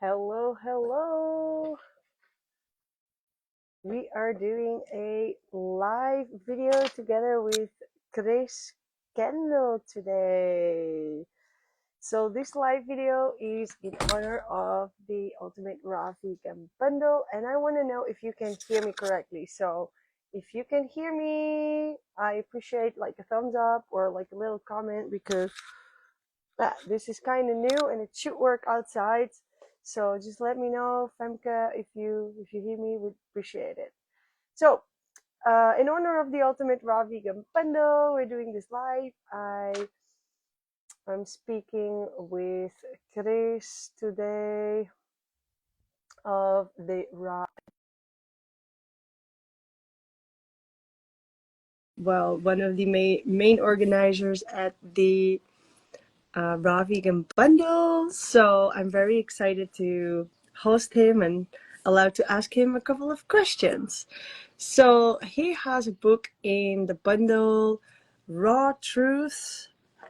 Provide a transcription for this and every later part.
Hello, hello. We are doing a live video together with Chris Kendall today. So this live video is in honor of the Ultimate Raw Vegan Bundle, and I want to know if you can hear me correctly. So if you can hear me, I appreciate like a thumbs up or like a little comment because this is kind of new and it should work outside. So just let me know, Femke, if you hear me, would appreciate it. So in honor of the Ultimate Raw Vegan Bundle, we're doing this live. I'm speaking with Chris today of the Raw. Well, one of the main organizers at the Raw Vegan Bundle. So I'm very excited to host him and allowed to ask him a couple of questions. So he has a book in the bundle, Raw Truths,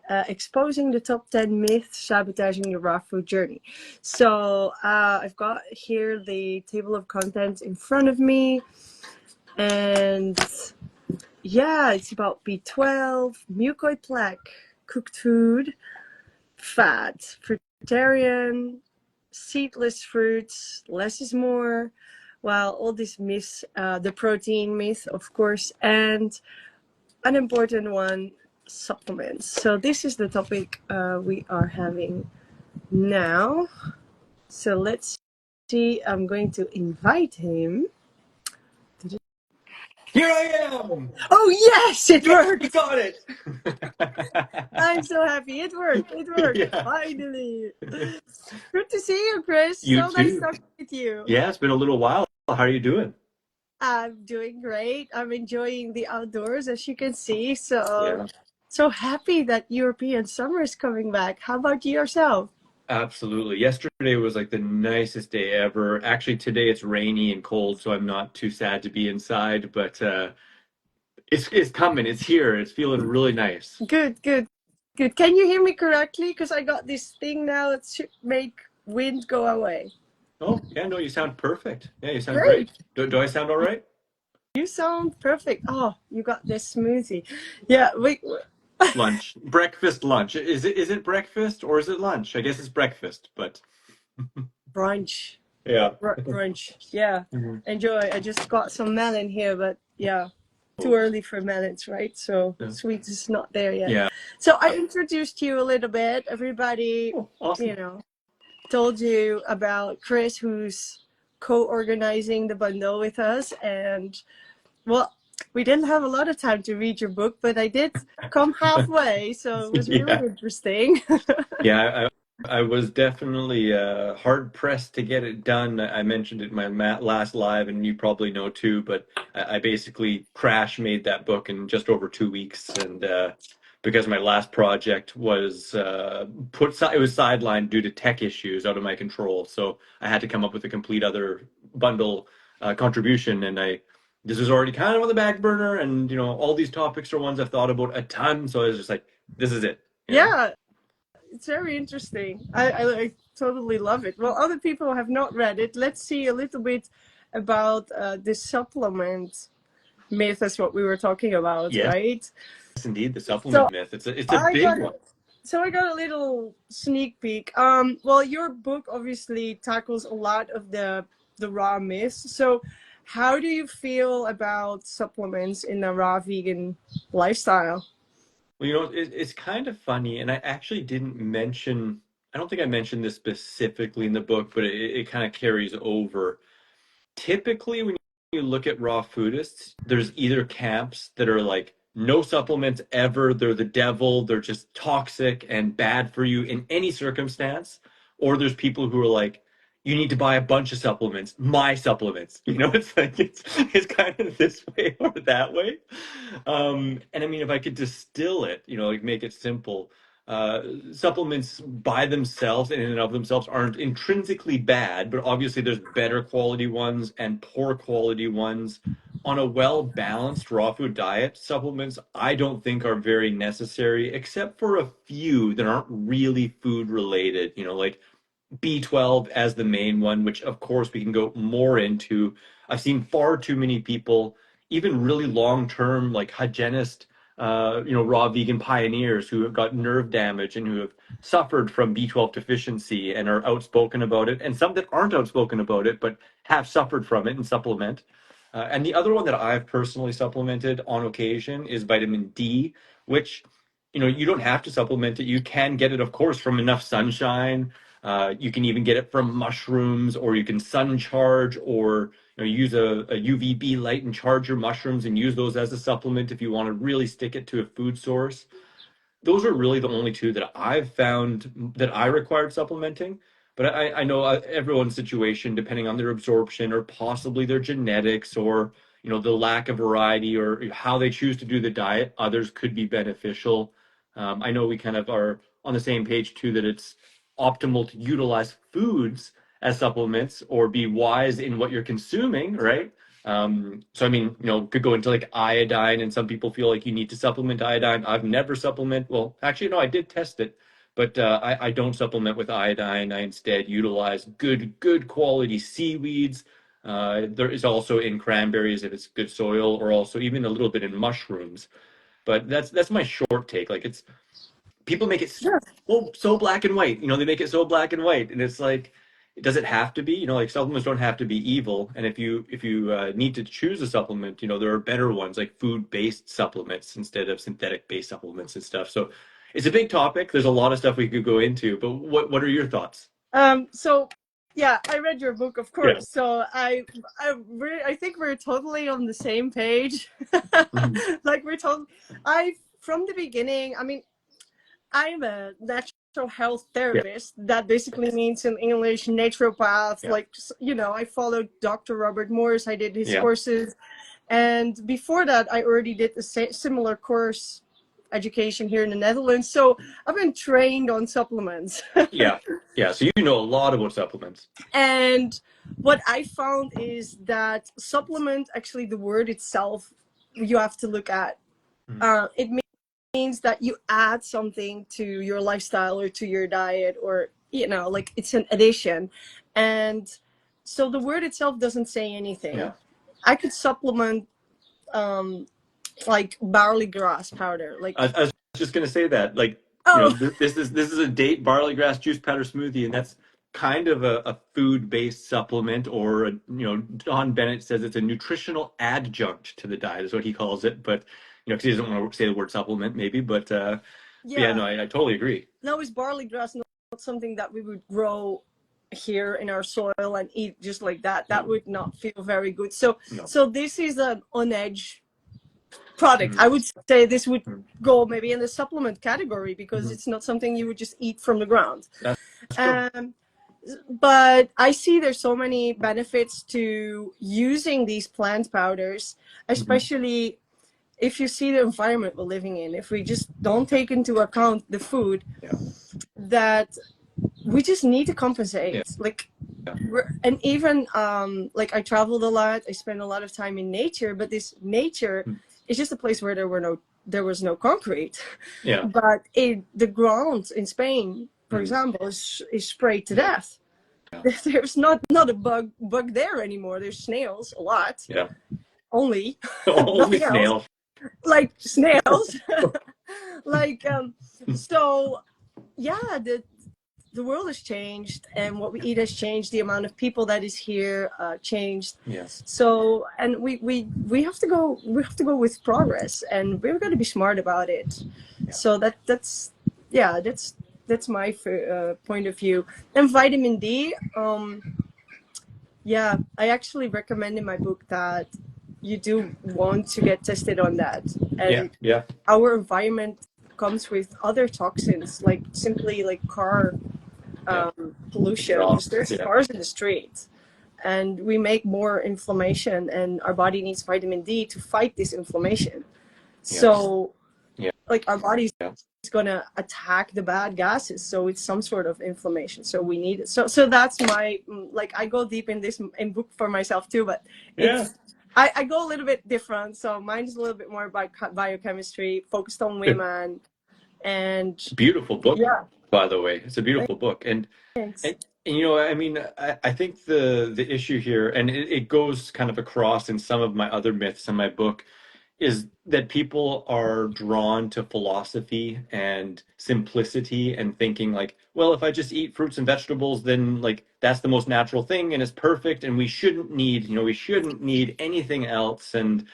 exposing the top 10 myths sabotaging your raw food journey. So I've got here the table of contents in front of me, and yeah, it's about B12, mucoid plaque, cooked food, fat, fruitarian, seedless fruits, less is more. Well, all these myths, the protein myth, of course, and an important one, supplements. So this is the topic we are having now. So let's see. I'm going to invite him. Here I am! Oh yes, it worked! We got it! I'm so happy. It worked. It worked. Yeah. Finally. Good to see you, Chris. You So nice too. talking with you. Yeah, it's been a little while. How are you doing? I'm doing great. I'm enjoying the outdoors, as you can see. So, Yeah, so happy that European summer is coming back. How about yourself? absolutely. Yesterday was like the nicest day ever. Actually, today it's rainy and cold, so I'm not too sad to be inside, but it's coming. It's here. It's feeling really nice. Good, good, good. Can you hear me correctly? Because I got this thing now that should make wind go away. Oh, yeah, no, you sound perfect. Yeah, you sound Great. great. Do I sound all right? You sound perfect. Oh, you got this smoothie. Yeah, we Lunch. Breakfast, lunch. Is it breakfast or is it lunch? I guess it's breakfast, but brunch. yeah. Brunch. Yeah. Mhm. Enjoy. I just got some melon here, but yeah, too Oh, early for melons, right? So yeah. sweet is not there yet. Yeah. So I introduced you a little bit. Everybody, Oh, awesome. told you about Chris, who's co-organizing the bundle with us. And well, we didn't have a lot of time to read your book, but I did come halfway, so it was really Yeah. interesting. Yeah, I was definitely hard pressed to get it done. I mentioned it in my last live, and you probably know too, but I basically crash made that book in just over 2 weeks. And because my last project was it was sidelined due to tech issues out of my control. So I had to come up with a complete other bundle contribution. And this was already kind of on the back burner. And, all these topics are ones I've thought about a ton. So I was just like, this is it. Yeah, it's very interesting. I totally love it. Well, other people have not read it. Let's see a little bit about the supplement myth, is what we were talking about, Yes, right? indeed, the So supplement myth. It's a I big got one. I got a little sneak peek. Well, your book obviously tackles a lot of the raw myths. So, how do you feel about supplements in a raw vegan lifestyle? Well, it's kind of funny, and I actually didn't mention. I don't think I mentioned this specifically in the book, but it kind of carries over. Typically, when you look at raw foodists, there's either camps that are like no supplements ever, they're the devil, they're just toxic and bad for you in any circumstance, or there's people who are like, you need to buy a bunch of supplements, my supplements. It's like it's kind of this way or that way. And I mean, if I could distill it, like make it simple, supplements by themselves and in and of themselves aren't intrinsically bad, but obviously there's better quality ones and poor quality ones. On a well-balanced raw food diet, supplements I don't think are very necessary, except for a few that aren't really food related, like B12 as the main one, which of course we can go more into. I've seen far too many people, even really long-term, like hygienist, raw vegan pioneers who have got nerve damage and who have suffered from B12 deficiency and are outspoken about it, and some that aren't outspoken about it, but have suffered from it and supplement. And the other one that I've personally supplemented on occasion is vitamin D, which, you don't have to supplement it. You can get it, of course, from enough sunshine. You can even get it from mushrooms, or you can sun charge, or use a UVB light and charge your mushrooms and use those as a supplement if you want to really stick it to a food source. Those are really the only two that I've found that I required supplementing. But I know everyone's situation, depending on their absorption or possibly their genetics, or the lack of variety, or how they choose to do the diet, others could be beneficial. I know we kind of are on the same page too, that it's optimal to utilize foods as supplements or be wise in what you're consuming, right? So I mean, could go into like iodine, and some people feel like you need to supplement iodine. I've never well, actually, no, I did test it, but I don't supplement with iodine. I instead utilize good quality seaweeds. There is also in cranberries if it's good soil, or also even a little bit in mushrooms. But that's my short take. Like, it's people make it Yeah. so black and white. They make it so black and white, and it's like, does it have to be? Like, supplements don't have to be evil. And if you need to choose a supplement, there are better ones, like food-based supplements instead of synthetic-based supplements and stuff. So it's a big topic. There's a lot of stuff we could go into, but what are your thoughts? So yeah, I read your book, of Yeah. course. So I think we're totally on the same page. Mhm. Like we're totally. I from the beginning. I mean, I'm a natural health Yeah. therapist. That basically means in English naturopath. Yeah. Like I followed Dr. Robert Morris. I did his Yeah. courses, and before that, I already did a similar course education here in the Netherlands. So I've been trained on supplements. Yeah. Yeah. So you know a lot about supplements. And what I found is that supplement, actually, the word itself, you have to look at. It means that you add something to your lifestyle or to your diet, or like it's an addition. And so the word itself doesn't say anything. Yeah. I could supplement like barley grass powder, like I was just gonna say that, like, oh this is a date barley grass juice powder smoothie, and that's kind of a food-based supplement, or Don Bennett says it's a nutritional adjunct to the diet, is what he calls it. But because he doesn't want to say the word supplement, maybe. But yeah, yeah, no, I totally agree. now is barley grass not something that we would grow here in our soil and eat just like that? That No, would not feel very good. So no. this is an on edge product. Mhm. I would say this would Mhm. go maybe in the supplement category, because Mhm. it's not something you would just eat from the ground. That's true. Um, but I see there's so many benefits to using these plant powders, Mhm. especially if you see the environment we're living in. If we just don't take into account the food, Yeah. that we just need to compensate. Yeah. Like, Yeah. and even like I traveled a lot. I spent a lot of time in nature, but this nature Mhm. is just a place where there was no concrete. Yeah. But the ground in Spain, for Mhm. example, is sprayed to Yeah. death. Yeah. There's not a bug there anymore. There's snails a lot, Yeah. only Only nothing else, snail. like snails. Like so yeah, the world has changed, and what we eat has changed. The amount of people that is here changed. Yes. So, and we have to go with progress, and we're going to be smart about it. Yeah. So that's my point of view. And vitamin D, yeah, I actually recommend in my book that you do want to get tested on that. Yeah. And Yeah. our environment comes with other toxins, like simply like car Yeah. pollution, because Exhaust. there's Yeah. cars in the street, and we make more inflammation, and our body needs vitamin D to fight this inflammation. Yes. So Yeah. like our body's Yeah. going to attack the bad gases, so it's some sort of inflammation, so we need it. So that's my like, I go deep in this in book for myself too, but Yeah. it's I go a little bit different. So mine is a little bit more about biochemistry, focused on Good. women. And Beautiful book, yeah, by the way. It's a beautiful book. And thanks. And, you know, I mean, I think the issue here, and it goes kind of across in some of my other myths in my book, is that people are drawn to philosophy and simplicity and thinking like, well, if I just eat fruits and vegetables, then like that's the most natural thing and it's perfect, and we shouldn't need, you know, we shouldn't need anything else. And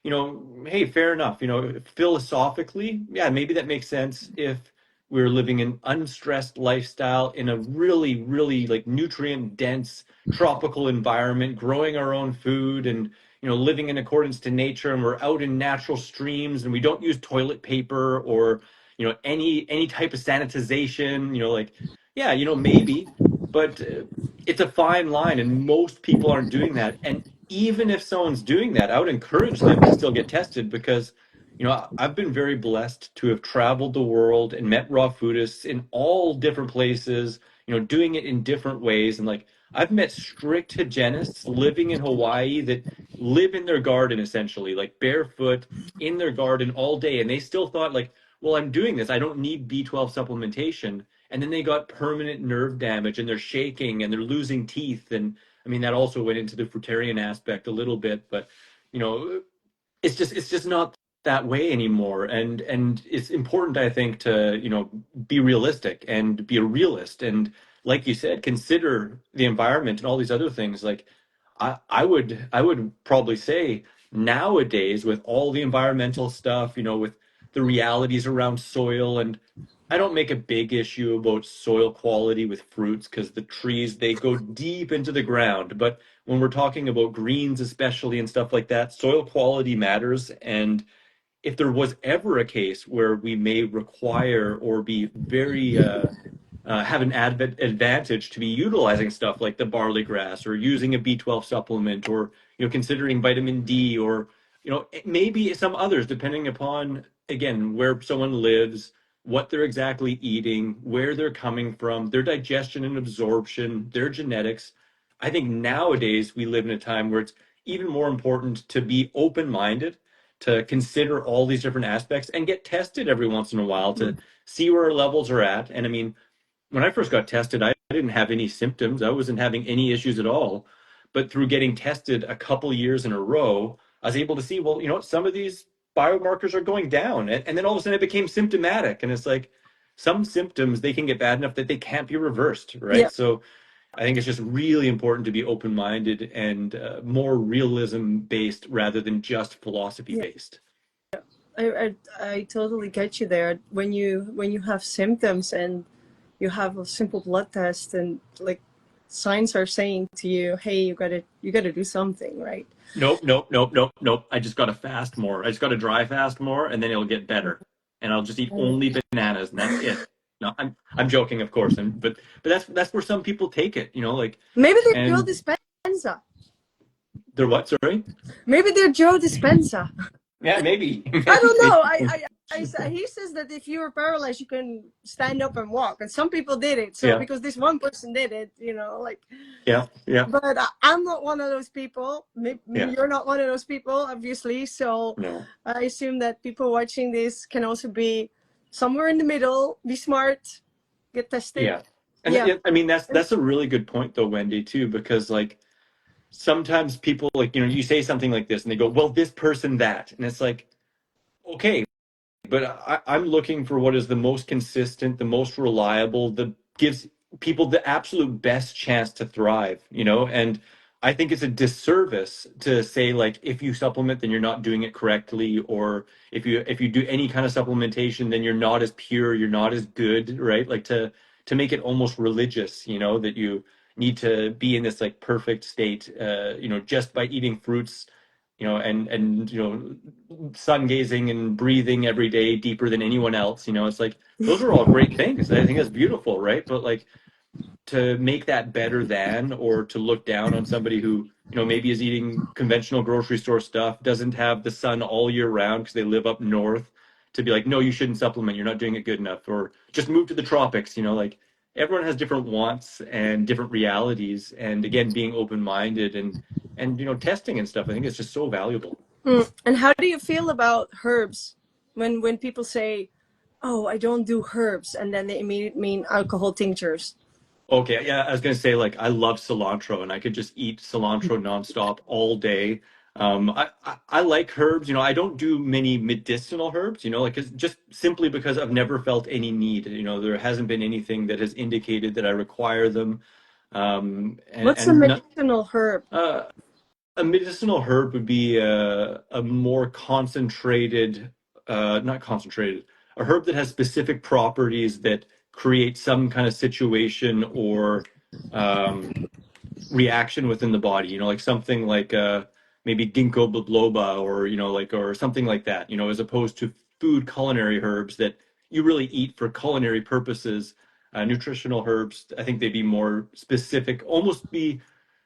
you know, hey, fair enough. You know, philosophically, yeah, maybe that makes sense if we're living an unstressed lifestyle in a really, really like nutrient dense tropical environment, growing our own food and, you know, living in accordance to nature, and we're out in natural streams and we don't use toilet paper or, you know, any type of sanitization, you know, like, yeah, you know, maybe, but it's a fine line and most people aren't doing that. And even if someone's doing that, I would encourage them to still get tested because, you know, I've been very blessed to have traveled the world and met raw foodists in all different places, you know, doing it in different ways. And like, I've met strict hygienists living in Hawaii that live in their garden essentially, like barefoot in their garden all day. And they still thought, like, well, I'm doing this. I don't need B12 supplementation. And then they got permanent nerve damage and they're shaking and they're losing teeth. And I mean, that also went into the fruitarian aspect a little bit, but you know, it's just not that way anymore. And it's important, I think, to, you know, be realistic and be a realist. And like you said, consider the environment and all these other things. Like I would probably say nowadays with all the environmental stuff, you know, with the realities around soil, and I don't make a big issue about soil quality with fruits because the trees, they go deep into the ground. But when we're talking about greens, especially and stuff like that, soil quality matters. And if there was ever a case where we may require or be very have an advantage to be utilizing stuff like the barley grass or using a B12 supplement or, you know, considering vitamin D or, you know, maybe some others depending upon, again, where someone lives, what they're exactly eating, where they're coming from, their digestion and absorption, their genetics. I think nowadays we live in a time where it's even more important to be open-minded, to consider all these different aspects and get tested every once in a while to see where our levels are at. And I mean, when I first got tested, I didn't have any symptoms. I wasn't having any issues at all. But through getting tested a couple years in a row, I was able to see, well, you know what, some of these biomarkers are going down. And then all of a sudden it became symptomatic. And it's like some symptoms, they can get bad enough that they can't be reversed, Yeah, right? So I think it's just really important to be open-minded and more realism based rather than just philosophy yeah. based. I totally get you there. When you have symptoms and you have a simple blood test and like signs are saying to you, hey, you gotta do something, right? Nope, nope, nope, nope, nope. I just got to fast more. I just got to dry fast more, and then it'll get better. And I'll just eat only bananas, and that's it. No, I'm joking, of course, and but that's where some people take it, you know, like, Maybe they're Joe and Dispenza. they're what? Sorry? Maybe they're Joe Dispenza. Yeah, maybe, I don't maybe. know. He says that if you were paralyzed, you can stand up and walk, and some people did it. So Yeah, because this one person did it, like. yeah, yeah, But I'm not one of those people. yeah. You're not one of those people, obviously. So No, I assume that people watching this can also be somewhere in the middle. Be smart, get tested. yeah. And Yeah, I mean, that's a really good point, though, Wendy, too, because like sometimes people like, you know, you say something like this, and they go, "Well, this person that," and it's like, okay, but I'm looking for what is the most consistent, the most reliable, that gives people the absolute best chance to thrive, you know? And I think it's a disservice to say like if you supplement then you're not doing it correctly, or if you do any kind of supplementation then you're not as pure, you're not as good, right? Like to make it almost religious, you know, that you need to be in this like perfect state you know, just by eating fruits, you know, and you know, sun gazing and breathing every day deeper than anyone else. You know, it's like those are all great things. I think that's beautiful, right? But like to make that better than, or to look down on somebody who, you know, maybe is eating conventional grocery store stuff, doesn't have the sun all year round because they live up north, to be like, no, you shouldn't supplement, you're not doing it good enough, or just move to the tropics, you know, like everyone has different wants and different realities. And again, being open-minded and you know, testing and stuff, I think it's just so valuable. And how do you feel about herbs? When people say, "Oh, I don't do herbs," and then they immediately mean alcohol tinctures. Okay, yeah, I was gonna say like I love cilantro and I could just eat cilantro nonstop all day. I like herbs, I don't do many medicinal herbs, like it's just simply because I've never felt any need. There hasn't been anything that has indicated that I require them. And, What's a and not, medicinal herb? uh, a medicinal herb would be a more concentrated, not concentrated, a herb that has specific properties that create some kind of situation or um, reaction within the body. Like something like maybe ginkgo biloba, or or something like that. As opposed to food culinary herbs that you really eat for culinary purposes. Nutritional herbs, I think they'd be more specific, almost be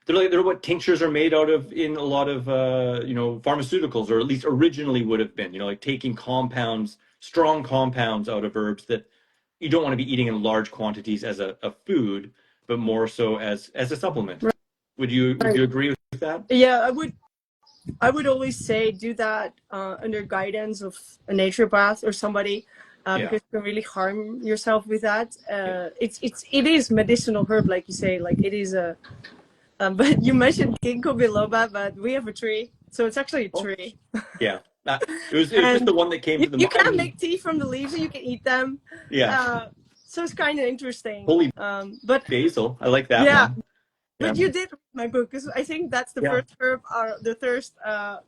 they're what tinctures are made out of in a lot of pharmaceuticals, or at least originally would have been. Like taking compounds, strong compounds out of herbs that you don't want to be eating in large quantities as a food, but more so as a supplement. Would you Right. agree with that? Yeah, I would always say do that under guidance of a naturopath or somebody, Yeah. because you can really harm yourself with that. Yeah. It is medicinal herb, like you say, like it is a. But you mentioned ginkgo biloba, but we have a tree, so it's actually a Oh, tree, yeah. It was just and the one that came you, to the you mind. can make tea from the leaves and you can eat them. Yeah. Uh, so it's kind of interesting. Holy But basil. I like that yeah, one. Yeah. but you did read my book, because I think that's the Yeah. first herb or the first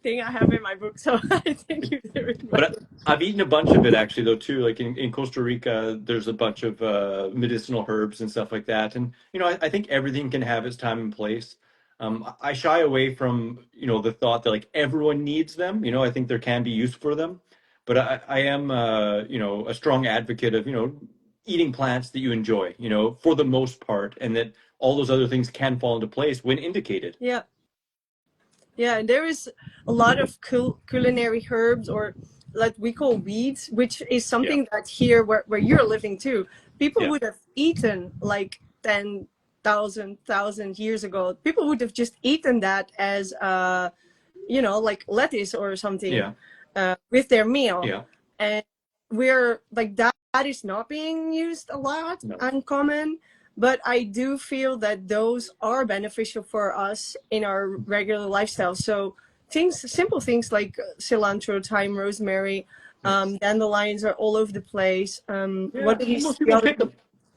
thing I have in my book. So I think you did read my But book. I've eaten a bunch of it actually though too. Like in Costa Rica, there's a bunch of medicinal herbs and stuff like that. And I think everything can have its time and place. I shy away from the thought that like everyone needs them. I think there can be use for them, but I am a strong advocate of eating plants that you enjoy. For the most part, and that all those other things can fall into place when indicated. Yeah. Yeah, and there is a lot of culinary herbs, or like we call weeds, which is Yeah, something that here where you're living too, people yeah, would have eaten like 10,000 years ago. People would have just eaten that as like lettuce or something yeah, with their meal. yeah. And we're like that is not being used a lot, No. uncommon, but I do feel that those are beneficial for us in our regular lifestyle. So simple things like cilantro, thyme, rosemary, dandelions are all over the place. Yeah, What is most the people other? pick them,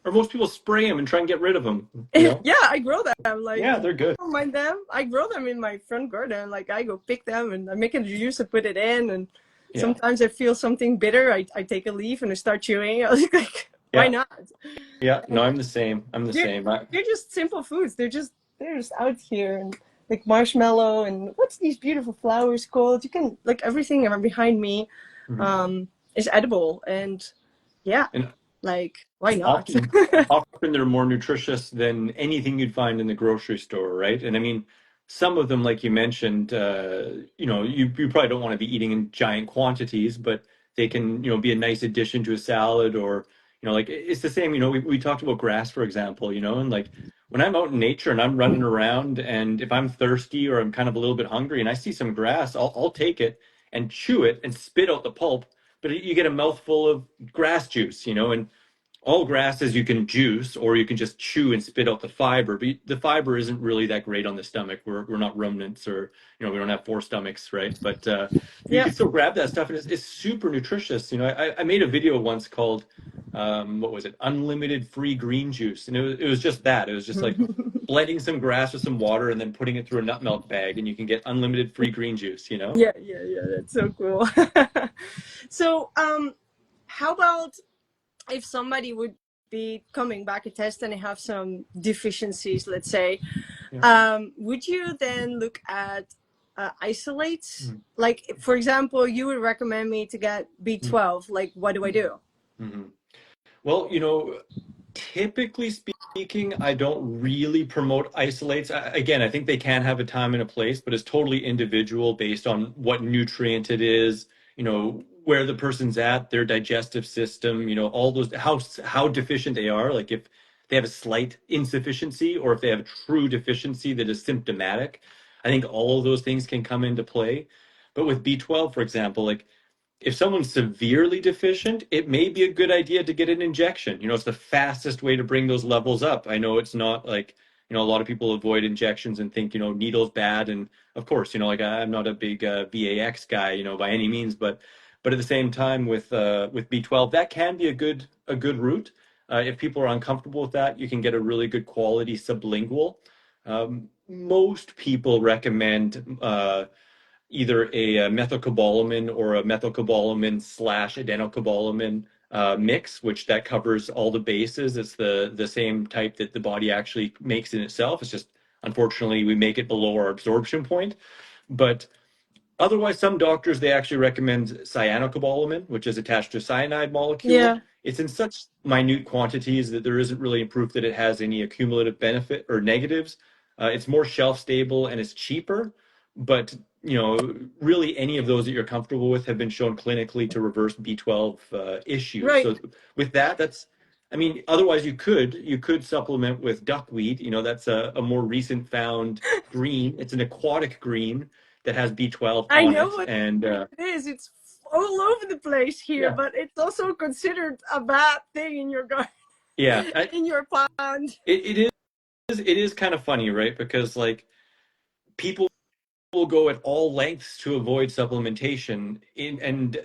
or most people spray them and try and get rid of them. Yeah, I grow them. Like, Yeah, they're I good. don't mind them. I grow them in my front garden. Like, I go pick them and I make a juice and put it in. And Yeah, sometimes I feel something bitter. I take a leaf and I start chewing. I was like, why yeah, not? yeah. No, And I'm the same. I'm the they're same. they're just simple foods. They're just out here, and like marshmallow and what's these beautiful flowers called? You can like everything behind me, Mhm. um, is edible, and yeah, And like why not? often they're more nutritious than anything you'd find in the grocery store, right? And I mean, some of them, like you mentioned, you probably don't want to be eating in giant quantities, but they can, be a nice addition to a salad, or, like it's the same, we talked about grass, for example, and like when I'm out in nature and I'm running around, and if I'm thirsty or I'm kind of a little bit hungry and I see some grass, I'll take it and chew it and spit out the pulp, but you get a mouthful of grass juice, and all grasses you can juice, or you can just chew and spit out the fiber, but the fiber isn't really that great on the stomach. We're not ruminants, or we don't have four stomachs, right? But you Yeah. can still grab that stuff, and it's super nutritious. I made a video once called what was it, unlimited free green juice, and it was just that. It was just like blending some grass with some water and then putting it through a nut milk bag, and you can get unlimited free green juice. Yeah, yeah, yeah. That's so cool. So, how about if somebody would be coming back a test and have some deficiencies, let's say, Yeah. would you then look at isolates? Mm. Like, for example, you would recommend me to get B12. Like, what do I do? Mm-hmm. Well, typically speaking, I don't really promote isolates. Again, I think they can have a time and a place, but it's totally individual based on what nutrient it is, where the person's at, their digestive system, all those, how deficient they are. Like if they have a slight insufficiency, or if they have a true deficiency that is symptomatic. I think all of those things can come into play. But with B12, for example, like if someone's severely deficient, it may be a good idea to get an injection. It's the fastest way to bring those levels up. I know it's not like, a lot of people avoid injections and think, needles bad. And of course, like I'm not a big VAX guy, by any means, but at the same time with B12, that can be a good route. If people are uncomfortable with that, you can get a really good quality sublingual. Most people recommend either a methylcobalamin or a methylcobalamin slash adenocobalamin mix, which that covers all the bases. It's the same type that the body actually makes in itself. It's just unfortunately we make it below our absorption point. But otherwise, some doctors they actually recommend cyanocobalamin, which is attached to a cyanide molecule. Yeah. It's in such minute quantities that there isn't really proof that it has any accumulative benefit or negatives. It's more shelf stable and it's cheaper, but really any of those that you're comfortable with have been shown clinically to reverse B12 issues. Right. So with that, I mean, otherwise you could supplement with duckweed. That's a more recent found green. It's an aquatic green that has B12 I on know it. what And it is. It's all over the place here, yeah, but it's also considered a bad thing in your garden, yeah, in your pond. it is kind of funny, right? Because like people will go at all lengths to avoid supplementation and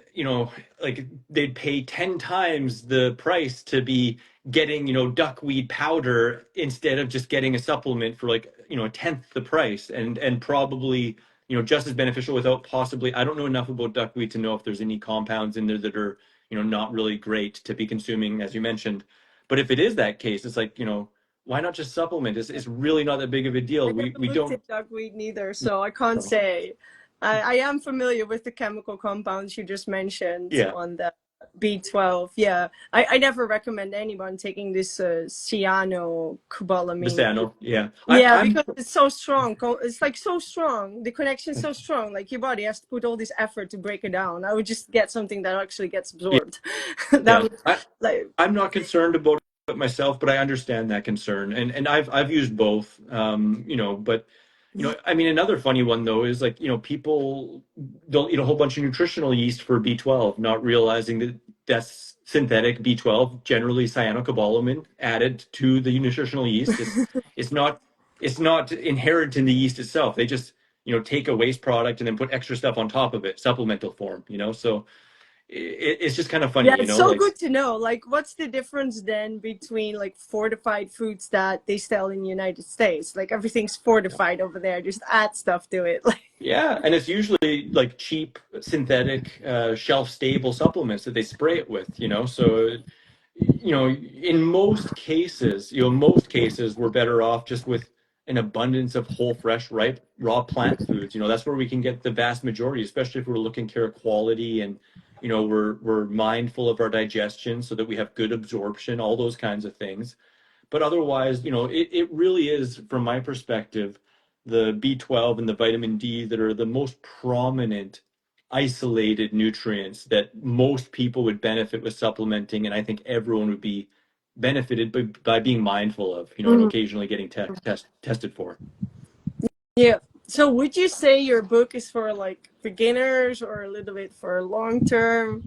like they'd pay 10 times the price to be getting duckweed powder instead of just getting a supplement for like a tenth the price and probably just as beneficial without possibly, I don't know enough about duckweed to know if there's any compounds in there that are not really great to be consuming as you mentioned, but if it is that case it's like why not just supplement? It's really not that big of a deal. I We never looked don't. at duckweed neither, so I can't say. I am familiar with the chemical compounds you just mentioned Yeah, on the B12. Yeah, I never recommend anyone taking this cyanocobalamin. Basano. Yeah, Yeah, I'm. because it's so strong. It's like so strong. The connection's so strong. Like your body has to put all this effort to break it down. I would just get something that actually gets absorbed. That Yeah, would like I'm not concerned about it myself, but I understand that concern, and I've used both. But I mean, another funny one though is like people they'll eat a whole bunch of nutritional yeast for B12, not realizing that that's synthetic B12, generally cyanocobalamin added to the nutritional yeast. It's not inherent in the yeast itself. They just take a waste product and then put extra stuff on top of it, supplemental form. So it's just kind of yeah, funny, it's so like good to know. Like, what's the difference then between like fortified foods that they sell in the United States? Like everything's fortified over there. Just add stuff to it. Like, yeah, and it's usually like cheap synthetic shelf stable supplements that they spray it with, so in most cases we're better off just with an abundance of whole fresh ripe raw plant foods. That's where we can get the vast majority, especially if we're looking care quality and we're mindful of our digestion so that we have good absorption, all those kinds of things. But otherwise, it really is, from my perspective, the B12 and the vitamin D that are the most prominent isolated nutrients that most people would benefit with supplementing, and I think everyone would be benefited by being mindful of, and mm, occasionally getting tested for. yeah. So, would you say your book is for like beginners or a little bit for long term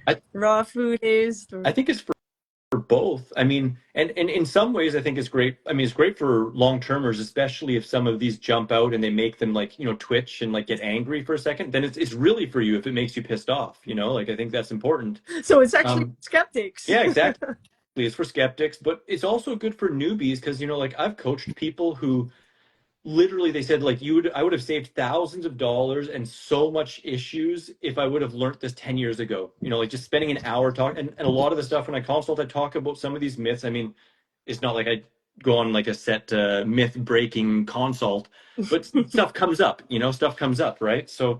I raw foodies? I think it's for both. I mean, and in some ways, I think it's great. I mean, it's great for long termers, especially if some of these jump out and they make them like, twitch and like get angry for a second. Then it's really for you if it makes you pissed off, like I think that's important. So it's actually Um, skeptics. yeah, exactly. It's for skeptics, but it's also good for newbies because, like I've coached people who literally they said like I would have saved thousands of dollars and so much issues if I would have learned this 10 years ago. Like just spending an hour talking and a lot of the stuff when I consult, I talk about some of these myths. I mean, it's not like I go on like a set myth breaking consult, but stuff comes up, right? So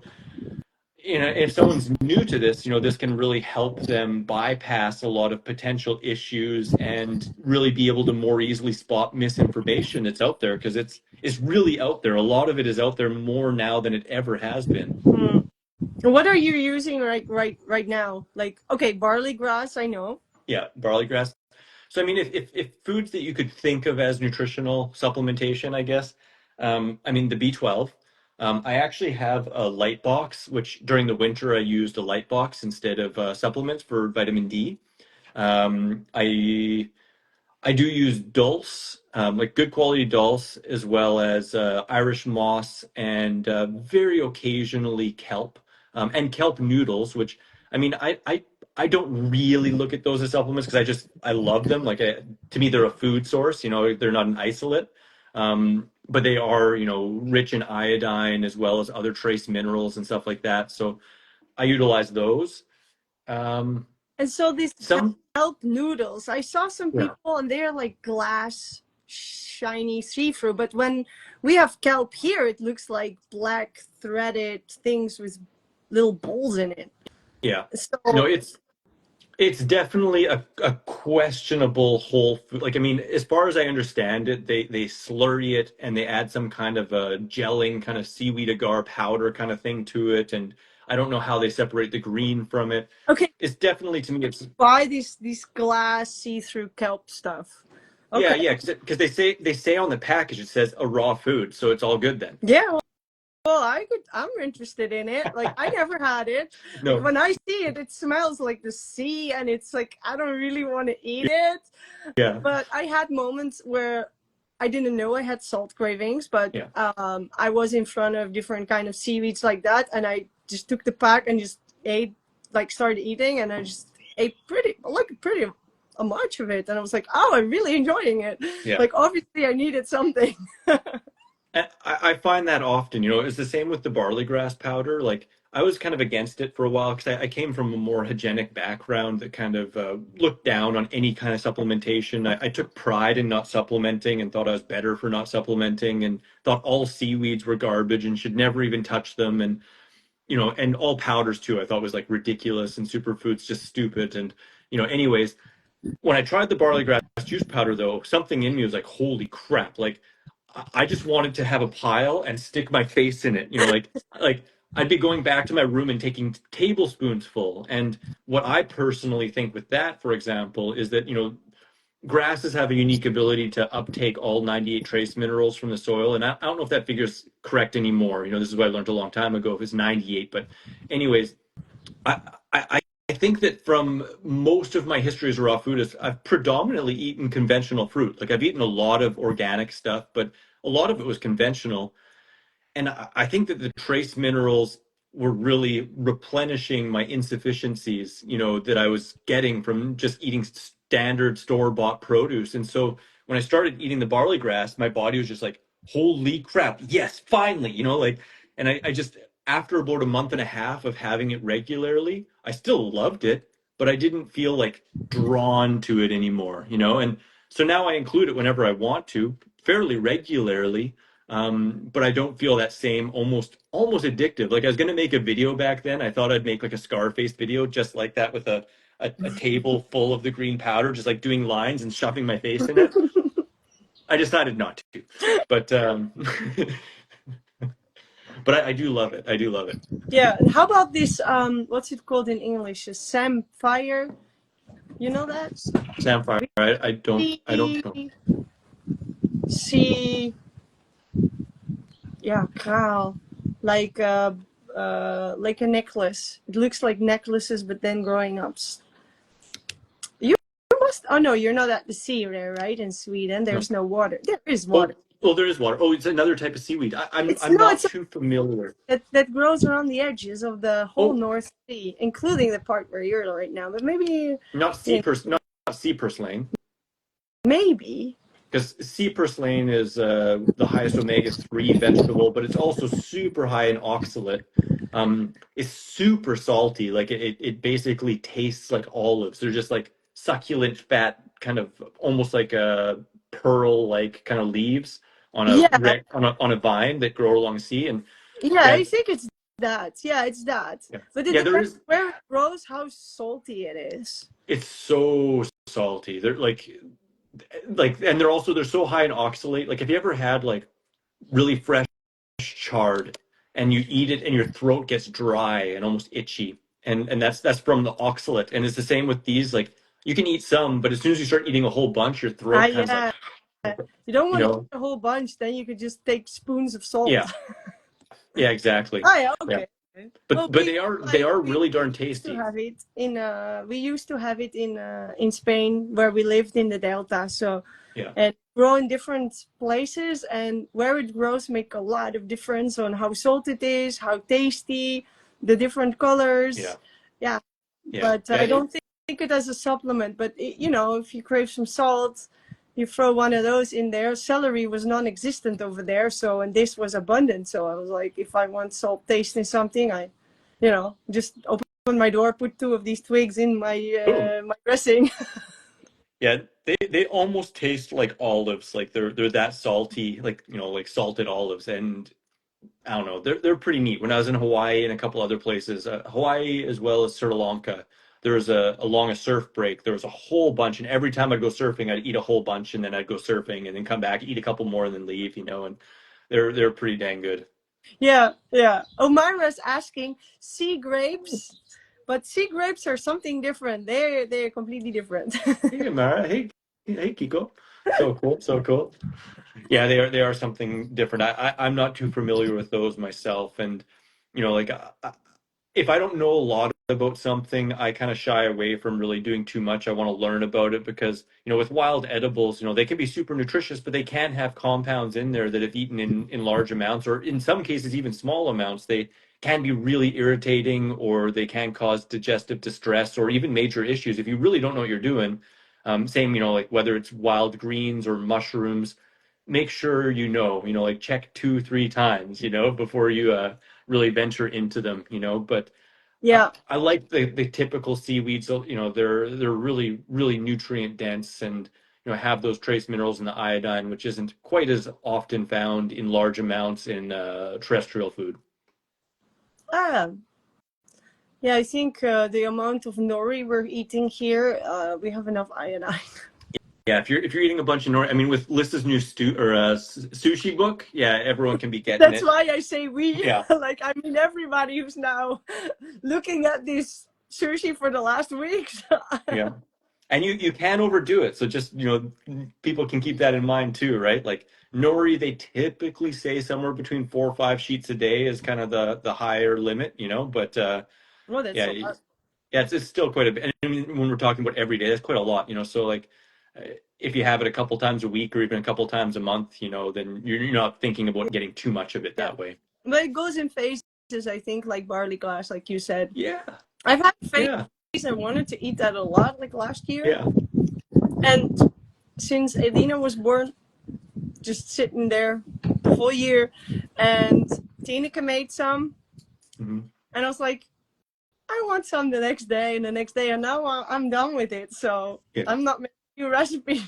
if someone's new to this, this can really help them bypass a lot of potential issues and really be able to more easily spot misinformation that's out there because it's really out there. A lot of it is out there more now than it ever has been. Hmm. What are you using right now? Like, okay, barley grass, I know. Yeah, barley grass. So I mean, if foods that you could think of as nutritional supplementation, I guess, I mean the B12. I actually have a light box, which during the winter I used a light box instead of supplements for vitamin D. I do use dulse, like good quality dulse, as well as Irish moss and very occasionally kelp, and kelp noodles, which I mean, I don't really look at those as supplements because I love them. Like to me, they're a food source. You know, they're not an isolate, but they are, you know, rich in iodine as well as other trace minerals and stuff like that. So I utilize those. Um, And so these some, kelp noodles, I saw some yeah. people and they're like glass, shiny, see-through. But when we have kelp here, it looks like black threaded things with little balls in it. Yeah. No, So it's definitely a questionable whole food. Like, I mean, as far as I understand it, they slurry it and they add some kind of a gelling kind of seaweed agar powder kind of thing to it. And I don't know how they separate the green from it. okay, It's definitely to me, it's buy these glass see-through kelp stuff. yeah, Okay, yeah, because they say on the package it says a raw food, so it's all good then. yeah. Well, I'm interested in it. Like I never had it. Like No, when I see it, it smells like the sea, and it's like I don't really want to eat it. yeah, But I had moments where I didn't know I had salt cravings, but yeah, I was in front of different kind of seaweeds like that, and I just took the pack and just ate, like started eating, and I just ate pretty much of it, and I was like, oh, I'm really enjoying it. yeah. Like obviously, I needed something. I find that often, you know, it's the same with the barley grass powder. Like I was kind of against it for a while because I came from a more hygienic background that kind of looked down on any kind of supplementation. I took pride in not supplementing and thought I was better for not supplementing and thought all seaweeds were garbage and should never even touch them. And, you know, and all powders too, I thought was like ridiculous and superfoods just stupid. And, you know, anyways, when I tried the barley grass juice powder, though, something in me was like, holy crap! Like, I just wanted to have a pile and stick my face in it. You know, like I'd be going back to my room and taking tablespoons full. And what I personally think with that, for example, is that, you know, grasses have a unique ability to uptake all 98 trace minerals from the soil. And I don't know if that figure's correct anymore. You know, this is what I learned a long time ago if it's 98. But anyways, I, I think that from most of my history as a raw foodist, I've predominantly eaten conventional fruit. Like I've eaten a lot of organic stuff, but a lot of it was conventional. And I think that the trace minerals were really replenishing my insufficiencies, you know, that I was getting from just eating standard store-bought produce. And so when I started eating the barley grass, my body was just like, holy crap, yes, finally, you know, like, and I just, after about a month and a half of having it regularly, I still loved it, but I didn't feel like drawn to it anymore, you know? And so now I include it whenever I want to, fairly regularly, but I don't feel that same almost addictive. Like I was gonna make a video back then. I thought I'd make like a Scarface video just like that with a table full of the green powder, just like doing lines and shoving my face in it. I decided not to, but but I do love it. I do love it. Yeah. And how about this? What's it called in English? A samphire. You know that? Samphire. I don't know. See, yeah, cow, like like a necklace. It looks like necklaces, but then growing up. You must. Oh no, you're not at the sea there, right? In Sweden, No. there's no water. There is water. Oh, there is water. Oh, it's another type of seaweed. It's I'm no, not it's too familiar. that grows around the edges of the whole Oh, North Sea, including the part where you're right now. But maybe, you know, not sea purslane. maybe. Because sea purslane is the highest omega-3 vegetable, but it's also super high in oxalate. It's super salty. Like it basically tastes like olives. They're just like succulent, fat, kind of almost like a pearl-like kind of leaves on Yeah, on a vine that grow along the sea. And yeah. yeah, I think it's that. Yeah, it's that. yeah, But it yeah. There depends is. where it grows, how salty it is. It's so salty. They're and they're so high in oxalate. Like, have you ever had like really fresh chard and you eat it and your throat gets dry and almost itchy, and that's from the oxalate. And it's the same with these. Like you can eat some, but as soon as you start eating a whole bunch, your Ah, throat kind of like, yeah. You don't you want to know, eat a whole bunch, then you could just take spoons of salt. yeah, Yeah, exactly. Oh yeah, Yeah. okay. Okay. But Well, but we they like are we really darn used to tasty. have it in we used to have it in Spain where we lived in the Delta. So Yeah. and grow in different places, and where it grows make a lot of difference on how salt it is, how tasty, the different Yeah. colors. Yeah, Yeah. but Yeah. I don't think it as a supplement. But if you crave some salt, you throw one of those in there. Celery was non-existent over there, so and this was abundant. So I was like, if I want salt taste in something, I, just open my door, put two of these twigs in Boom. my dressing. Yeah, they almost taste like olives. Like they're that salty, like like salted olives. And I don't know, they're pretty neat. When I was in Hawaii and a couple other places, Hawaii as well as Sri Lanka, there was along a surf break. There was a whole bunch, and every time I'd go surfing, I'd eat a whole bunch, and then I'd go surfing, and then come back, eat a couple more, and then leave. And they're pretty dang good. Yeah, yeah. Omara's asking sea grapes, but sea grapes are something different. They're completely different. Hey, Amara. Hey, Kiko. So cool, so cool. Yeah, they are something different. I'm not too familiar with those myself, and like if I don't know a lot about something, I kind of shy away from really doing too much. I want to learn about it because with wild edibles, they can be super nutritious, but they can have compounds in there that if eaten in large amounts, or in some cases even small amounts, they can be really irritating, or they can cause digestive distress or even major issues if you really don't know what you're doing. Same, like whether it's wild greens or mushrooms, make sure like check 2, 3 times, before you really venture into them, but Yeah, I like the typical seaweeds. So, they're really, really nutrient dense and have those trace minerals and the iodine, which isn't quite as often found in large amounts in terrestrial food. ah, yeah. I think the amount of nori we're eating here, we have enough iodine. Yeah, if you're eating a bunch of I mean, with Lisa's new sushi book, yeah, everyone can be getting That's it. why I say we. Yeah, Like, I mean, everybody who's now looking at this sushi for the last weeks. yeah. And you can overdo it. So just, people can keep that in mind too, right? Like nori, they typically say somewhere between 4 or 5 sheets a day is kind of the higher limit, but Well, that's yeah, a lot. yeah, it's still quite a bit. And I mean, when we're talking about every day, that's quite a lot, So like uh, if you have it a couple times a week or even a couple times a month, then you're not thinking about getting too much of it Yeah, that way. but it goes in phases. I think, like barley glass, like you said. Yeah, I've had a yeah, phase I wanted to eat that a lot, like last year, yeah. and since Elena was born, just sitting there the whole year, and Tineke made some, Hmm. and I was like, I want some the next day and the next day, and now I'm done with it. So Yeah, I'm not making new recipes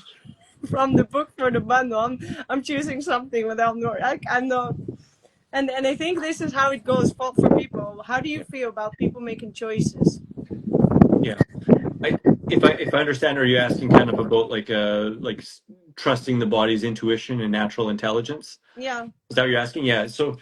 from the book for the bundle. I'm choosing something without nor. I'm not, and I think this is how it goes for people. How do you yeah, feel about people making choices? yeah. I if I understand, are you asking kind of about like trusting the body's intuition and natural intelligence? Yeah. Is that what you're asking? Yeah. So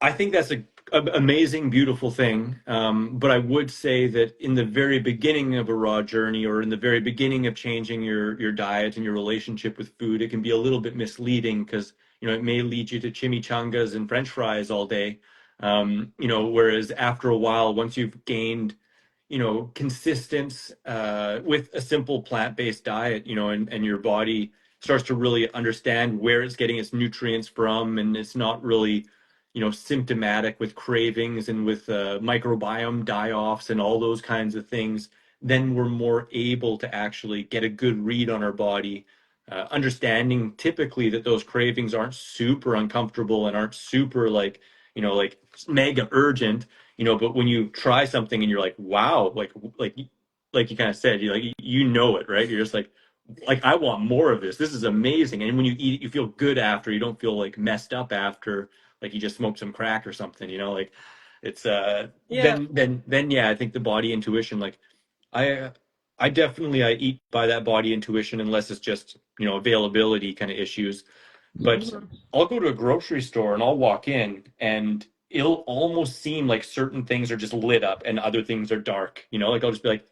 I think that's a amazing, beautiful thing. But I would say that in the very beginning of a raw journey, or in the very beginning of changing your diet and your relationship with food, it can be a little bit misleading because it may lead you to chimichangas and French fries all day. Whereas after a while, once you've gained consistent with a simple plant-based diet, and your body starts to really understand where it's getting its nutrients from, and it's not really, symptomatic with cravings and with microbiome die-offs and all those kinds of things, then we're more able to actually get a good read on our body, understanding typically that those cravings aren't super uncomfortable and aren't super like mega urgent, but when you try something and you're like, wow, like you kind of said, you like it, right? You're just like I want more of this. This is amazing. And when you eat it, you feel good after. You don't feel like messed up after, like you just smoked some crack or something, like it's Yeah. then yeah, I think the body intuition, like I I definitely I eat by that body intuition unless it's just, availability kind of issues. But Mhm. I'll go to a grocery store and I'll walk in and it'll almost seem like certain things are just lit up and other things are dark. Like I'll just be like,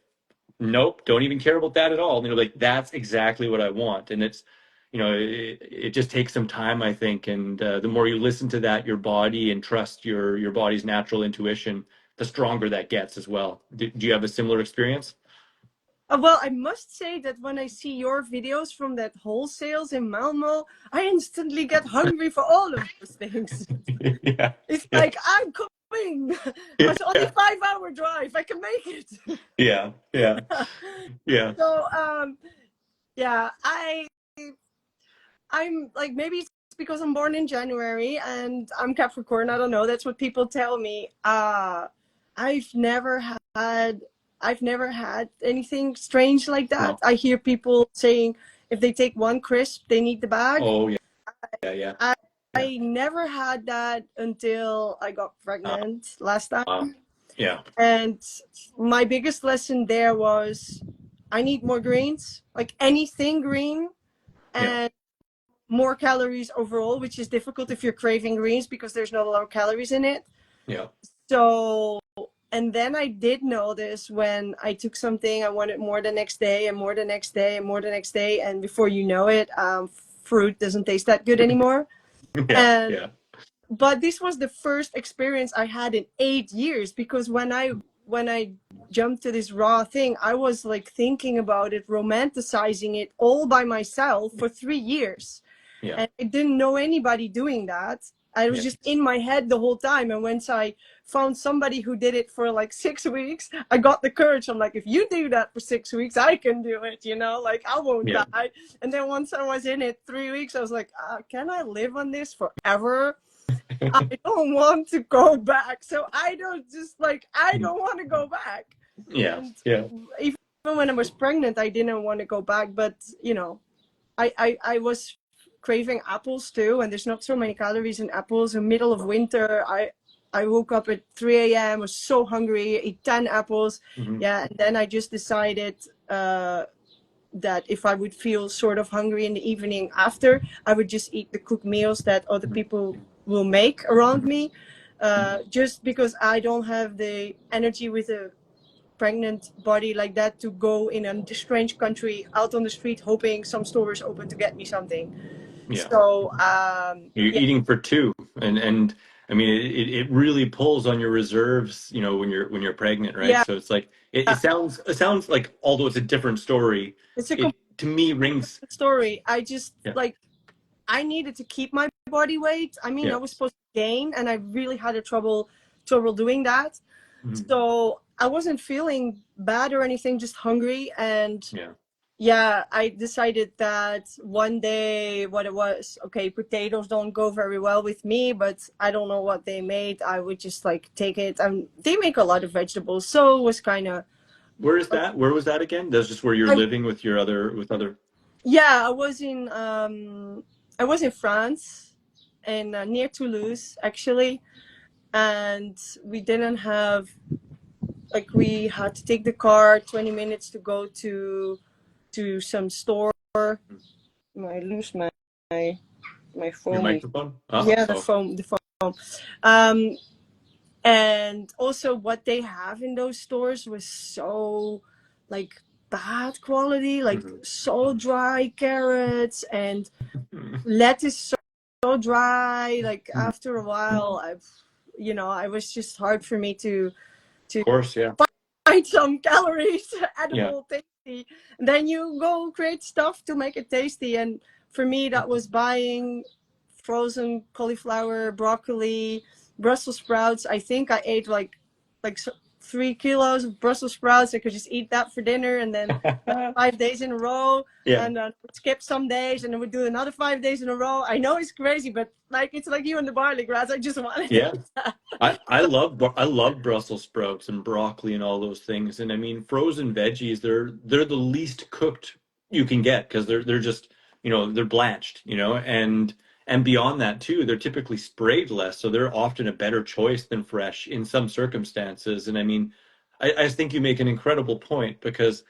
nope, don't even care about that at all. Like that's exactly what I want. And it's, it just takes some time, I think. And the more you listen to that, your body, and trust your body's natural intuition, the stronger that gets as well. Do you have a similar experience? Well, I must say that when I see your videos from that wholesales in Malmo, I instantly get hungry for all of those things. Yeah, It's yeah, like, I'm coming. It's only yeah, 5 hour drive. I can make it. yeah, yeah, yeah. So, yeah, I'm like, maybe it's because I'm born in January and I'm Capricorn. I don't know. That's what people tell me. I've never had I've never had anything strange like that. No. I hear people saying if they take one crisp, they need the bag. Oh, yeah, yeah, yeah, I yeah. I never had that until I got Uh, pregnant last time. yeah, And my biggest lesson there was I need more greens, like anything green, yeah, and more calories overall, which is difficult if you're craving greens because there's not a lot of calories in it. yeah, So, and then I did notice when I took something, I wanted more the next day and more the next day and more the next day. And before you know it, fruit doesn't taste that good anymore. yeah, And, yeah, but this was the first experience I had in 8 years because when I jumped to this raw thing, I was like thinking about it, romanticizing it all by myself for 3 years, yeah, and I didn't know anybody doing that. I was yeah, just in my head the whole time. And once I found somebody who did it for like 6 weeks, I got the courage. I'm like, if you do that for 6 weeks, I can do it, like I won't yeah, die. And then once I was in it 3 weeks, I was like, can I live on this forever? I don't want to go back. So I don't want to go back. yeah, And yeah, even when I was pregnant, I didn't want to go back. But, I was craving apples too, and there's not so many calories in apples. In the middle of winter, I woke up at 3 a.m. was so hungry, ate 10 apples. hmm, Yeah, and then I just decided that if I would feel sort of hungry in the evening after, I would just eat the cooked meals that other people will make around me, just because I don't have the energy with a pregnant body like that to go in a strange country out on the street hoping some store is open to get me something. yeah. So You're yeah, eating for two, and I mean, it really pulls on your reserves, when you're pregnant, right? yeah, So it's like it sounds like, although it's a different story, it's a it complete to me rings. story. I just Yeah, like I needed to keep my body weight. I mean, I yeah, was supposed to gain, and I really had a trouble doing that. mhm, So I wasn't feeling bad or anything, just hungry. And yeah. yeah, I decided that one day what it was, okay, potatoes don't go very well with me, but I don't know what they made. I would just like take it. And they make a lot of vegetables, so it was kind of Where is that? Where was that again? That's just where you're I living with other. yeah, I was in France, and near Toulouse actually, and we didn't have like we had to take the car 20 minutes to go to some store. I lose my Your phone. microphone? Yeah, the Oh, phone, the phone. Um, and also what they have in those stores was so like bad quality, like mhm. so dry carrots and lettuce so dry. Like Of after a while, I was just hard for me to course, yeah, find some calories, yeah, edible, tasty. And then you go create stuff to make it tasty. And for me, that was buying frozen cauliflower, broccoli, Brussels sprouts. I think I ate like 3 kilos of Brussels sprouts. I could just eat that for dinner, and then 5 days in a row, yeah, and skip some days, and then would do another 5 days in a row. I know it's crazy, but like it's like you and the barley grass. I just wanted yeah. it. I love Brussels sprouts and broccoli and all those things. And I mean, frozen veggies, they're the least cooked you can get because they're just, they're blanched, and beyond that too, they're typically sprayed less, so they're often a better choice than fresh in some circumstances. And I mean, I think you make an incredible point because,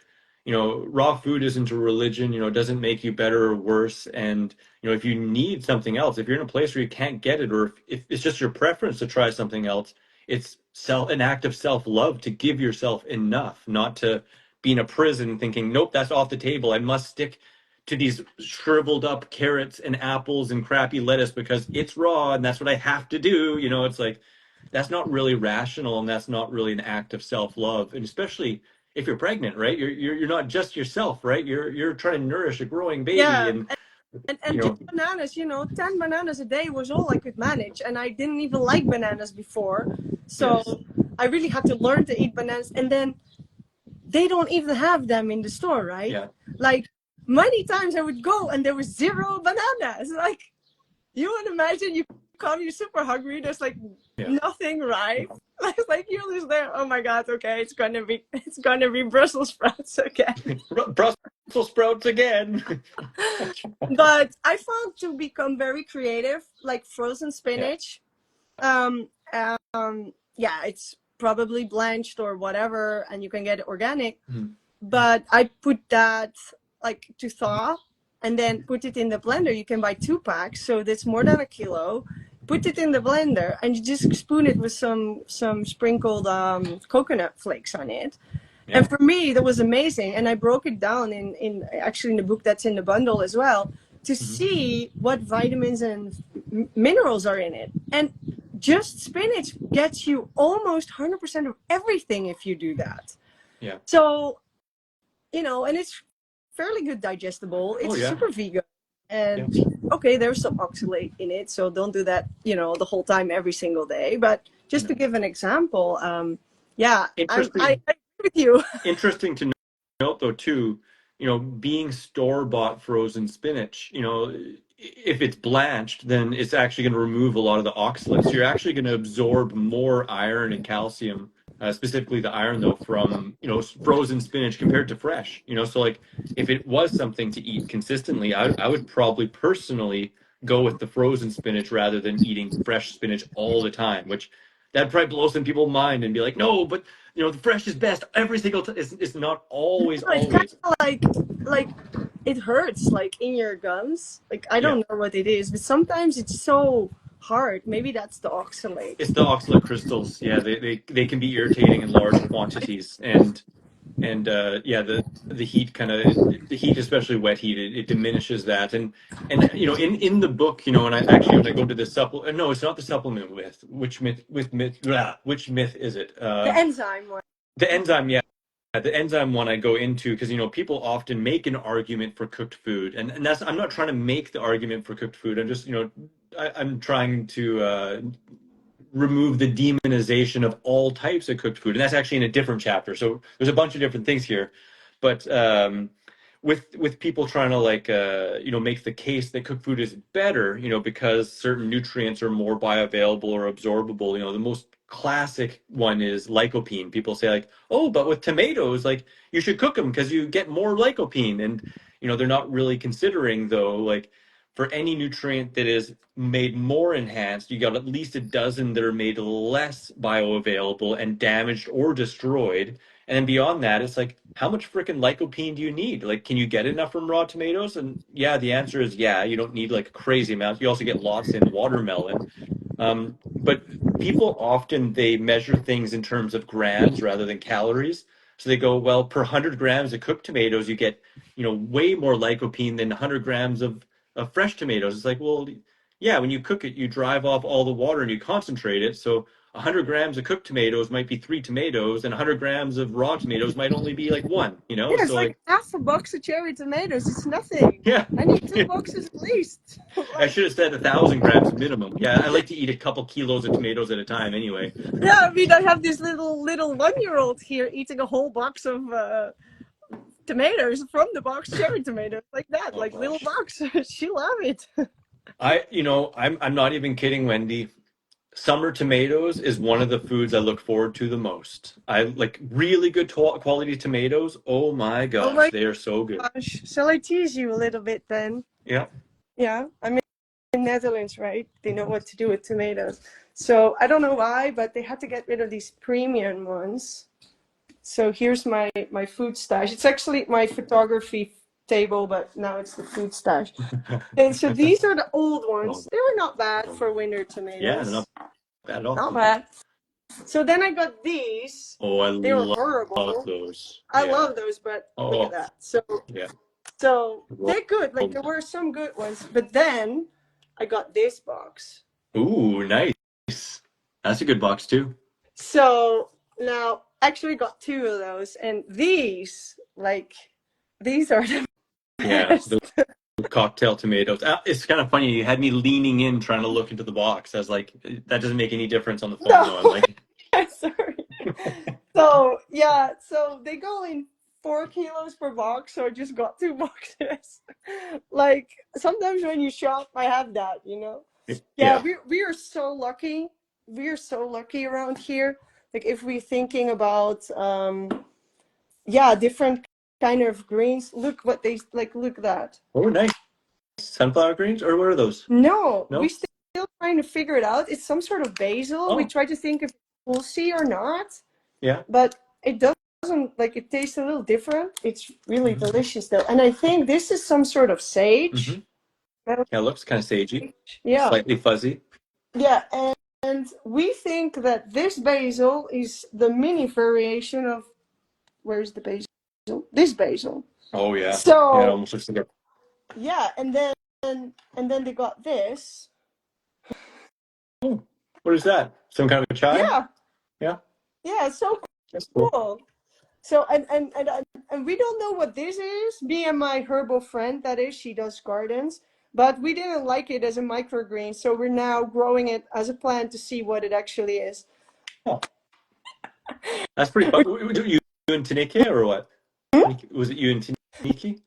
raw food isn't a religion, it doesn't make you better or worse. And if you need something else, if you're in a place where you can't get it, or if it's just your preference to try something else, it's an act of self-love to give yourself enough, not to be in a prison thinking, nope, that's off the table. I must stick to these shriveled up carrots and apples and crappy lettuce because it's raw and that's what I have to do. You know, it's like that's not really rational and that's not really an act of self-love. And especially if you're pregnant, right? You're not just yourself, right? You're trying to nourish a growing baby Yeah, and you and just know, bananas, 10 bananas a day was all I could manage, and I didn't even like bananas before, so yes. I really had to learn to eat bananas. And then they don't even have them in the store, right? Yeah. Like many times I would go and there was zero bananas. Like you would imagine, you come, you're super hungry, there's like Yeah. nothing ripe. Like you're just there. Oh my god, okay, it's gonna be Brussels sprouts again. Brussels sprouts again. But I found to become very creative, like frozen Yeah. spinach. Um, yeah, it's probably blanched or whatever, and you can get it organic. Mhm. But I put that like to thaw and then put it in the blender. You can buy 2 packs, so that's more than a kilo. Put it in the blender and you just spoon it with some sprinkled coconut flakes on it. Yeah. And for me, that was amazing. And I broke it down in actually in the book that's in the bundle as well, to Hmm. see what vitamins and minerals are in it. And just spinach gets you almost 100% of everything if you do that. Yeah. So, and it's fairly good digestible. Oh It's yeah. super vegan. Yeah. And okay, there's some oxalate in it, so don't do that, the whole time every single day. But just No. to give an example, yeah, I Interesting. agree with you. Interesting to note though too, being store-bought frozen spinach, if it's blanched, then it's actually going to remove a lot of the oxalates. So you're actually going to absorb more iron and calcium, specifically the iron though, from, frozen spinach compared to fresh. So like if it was something to eat consistently, I would probably personally go with the frozen spinach rather than eating fresh spinach all the time, which that probably blows some people's mind and be like, no, but the fresh is best every single time. It's not always, It's kind always. of like it hurts like in your gums. Like I Yeah, don't know what it is, but sometimes it's so hard. Maybe that's the oxalate. it's the oxalate crystals. Yeah, they can be irritating in large quantities, and yeah, the heat the heat, especially wet heat, it diminishes that. And in the book, and I actually when I go to the supplement, no, it's not the supplement myth. Which myth is it? The enzyme one. The enzyme, yeah. The enzyme one I go into because people often make an argument for cooked food, and that's I'm not trying to make the argument for cooked food. I'm just I'm trying to remove the demonization of all types of cooked food, and that's actually in a different chapter. So there's a bunch of different things here, but with people trying to like make the case that cooked food is better, because certain nutrients are more bioavailable or absorbable. The most classic one is lycopene. People say like, oh, but with tomatoes, like you should cook them because you get more lycopene, and they're not really considering though like for any nutrient that is made more enhanced, you got at least a dozen that are made less bioavailable and damaged or destroyed. And then beyond that, it's like, how much freaking lycopene do you need? Like, can you get enough from raw tomatoes? And yeah, the answer is yeah, you don't need like a crazy amount. You also get lots in watermelon. But people often they measure things in terms of grams rather than calories. So they go, well, per 100 grams of cooked tomatoes, you get, way more lycopene than 100 grams of fresh tomatoes. It's like, well, yeah, when you cook it, you drive off all the water and you concentrate it. So 100 grams of cooked tomatoes might be 3 tomatoes, and 100 grams of raw tomatoes might only be like one, Yeah, it's So like like, half a box of cherry tomatoes. It's nothing. yeah. I need 2 boxes at least. I Like, should have said 1,000 grams minimum. Yeah, I like to eat a couple kilos of tomatoes at a time anyway. yeah, I mean, I have this little 1-year-old here eating a whole box of tomatoes from the box, cherry tomatoes, like that, Oh like little gosh. box. She love it. I'm not even kidding, Wendy. Summer tomatoes is one of the foods I look forward to the most. I like really good quality tomatoes. Oh my Oh gosh, my they are so good. gosh! Shall I tease you a little bit then? Yeah. Yeah, I'm in Netherlands, right? They know what to do with tomatoes. So I don't know why, but they had to get rid of these premium ones. So here's my food stash. It's actually my photography table, but now it's the food stash. And so these are the old Oh, ones. They were not bad oh. for winter Yeah, they're tomatoes. not bad at all. Not bad. So then I got these. Oh, I They were love horrible. those. I Yeah. love those, but look at Oh, that. So yeah. So Well, they're good. Like there were some good ones, but then I got this box. ooh, nice. That's a good box too. So now actually got two of those, and these are the Yeah, best. the cocktail tomatoes. It's kind of funny. You had me leaning in trying to look into the box. I was like, that doesn't make any difference on the phone, No, though. I'm like, sorry. So yeah, so they go in 4 kilos per box, so I just got two boxes. Like sometimes when you shop, I have that, you know. Yeah, yeah. we are so lucky. We are so lucky around here. Like if we're thinking about yeah, different kind of greens. Look what they like. Look at that. Oh, nice. Sunflower greens, or what are those? No, we No? still trying to figure it out. It's some sort of basil. We Oh, try to think if we'll see or not, yeah. but it doesn't like it tastes a little different. It's really Mm-hmm. delicious though, and I think this is some sort of Mm-hmm. sage. Yeah, it looks kind of sagey, Yeah, slightly fuzzy. yeah, and we think that this basil is the mini variation of where's the basil? This basil. Oh, yeah. Yeah, it So almost looks like a. yeah, and then they got this. Oh, what is that? Some kind of a chive? Yeah, Yeah, yeah, so that's cool. cool. So and we don't know what this is. Me and my herbal friend, that is, she does gardens, but we didn't like it as a microgreen, so we're now growing it as a plant to see what it actually is. Oh, that's pretty fun. You and Taneke or what? Was it you and Taniki?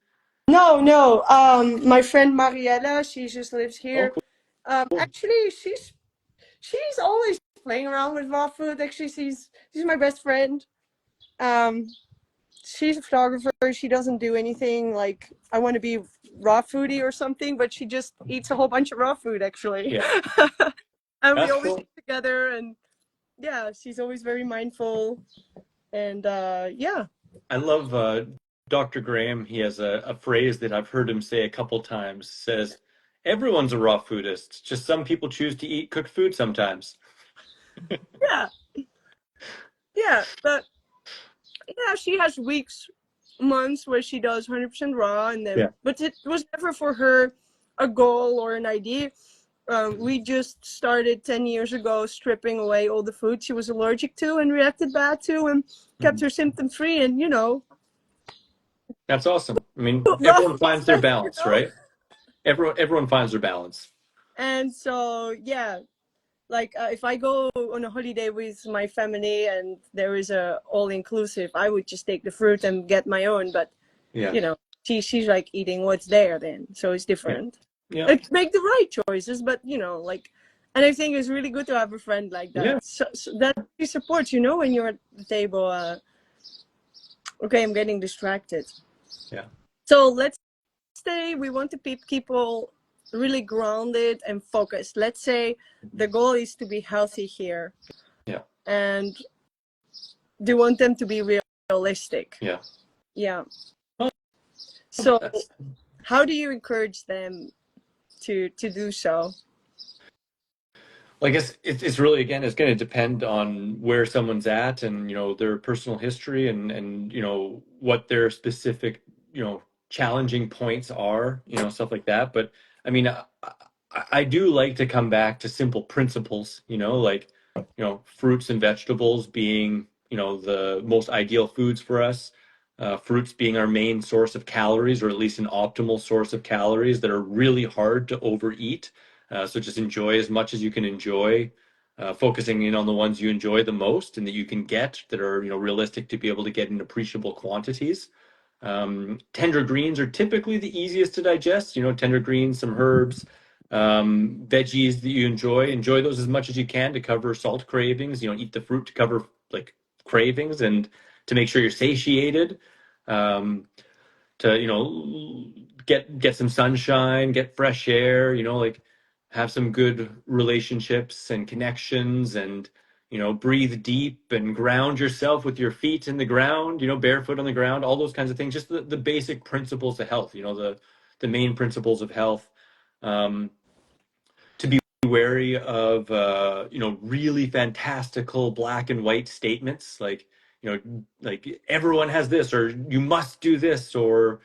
No, no. My friend Mariella, she just lives Oh, here. cool. Actually, she's always playing around with raw food. Actually, she's my best friend. Um, she's a photographer. She doesn't do anything like I want to be raw foodie or something, but she just eats a whole bunch of raw food actually. Yeah, And we that's always cool. eat together, and yeah, she's always very mindful. And yeah, I love Dr. Graham. He has a phrase that I've heard him say a couple times. Says, "Everyone's a raw foodist. Just some people choose to eat cooked food sometimes." yeah, yeah. But yeah, she has weeks, months where she does 100% raw, and then Yeah. but it was never for her a goal or an idea. We just started 10 years ago stripping away all the food she was allergic to and reacted bad to, and kept Mhm. her symptom free. And That's awesome. I mean, raw everyone food's finds their better, balance, right? Everyone finds their balance. And so, yeah, like if I go on a holiday with my family and there is a all inclusive, I would just take the fruit and get my own. But Yeah. you know, she's like eating what's there then, so it's Yeah. different. Yeah. Like make the right choices, but like, and I think it's really good to have a friend like Yeah. that, so that he supports. When you're at the table. Okay, I'm getting distracted. Yeah. So let's say we want to keep people really grounded and focused. Let's say the goal is to be healthy here, Yeah. and do want them to be realistic. Yeah. Yeah. Well, So that's how do you encourage them to do so? Well, I guess it's really, again, it's going to depend on where someone's at and, their personal history and, what their specific, challenging points are, stuff like that. But I mean, I do like to come back to simple principles, like, fruits and vegetables being, the most ideal foods for us. Fruits being our main source of calories, or at least an optimal source of calories that are really hard to overeat. So just enjoy as much as you can enjoy, focusing in on the ones you enjoy the most and that you can get that are, realistic to be able to get in appreciable quantities. Tender greens are typically the easiest to digest. Tender greens, some herbs, veggies that you enjoy those as much as you can to cover salt cravings. Eat the fruit to cover like cravings and to make sure you're satiated. Um, to get some sunshine, get fresh air, like have some good relationships and connections, and breathe deep and ground yourself with your feet in the ground, barefoot on the ground, all those kinds of things, just the basic principles of health, the main principles of health. um, to be wary of really fantastical black and white statements like like everyone has this, or you must do this, or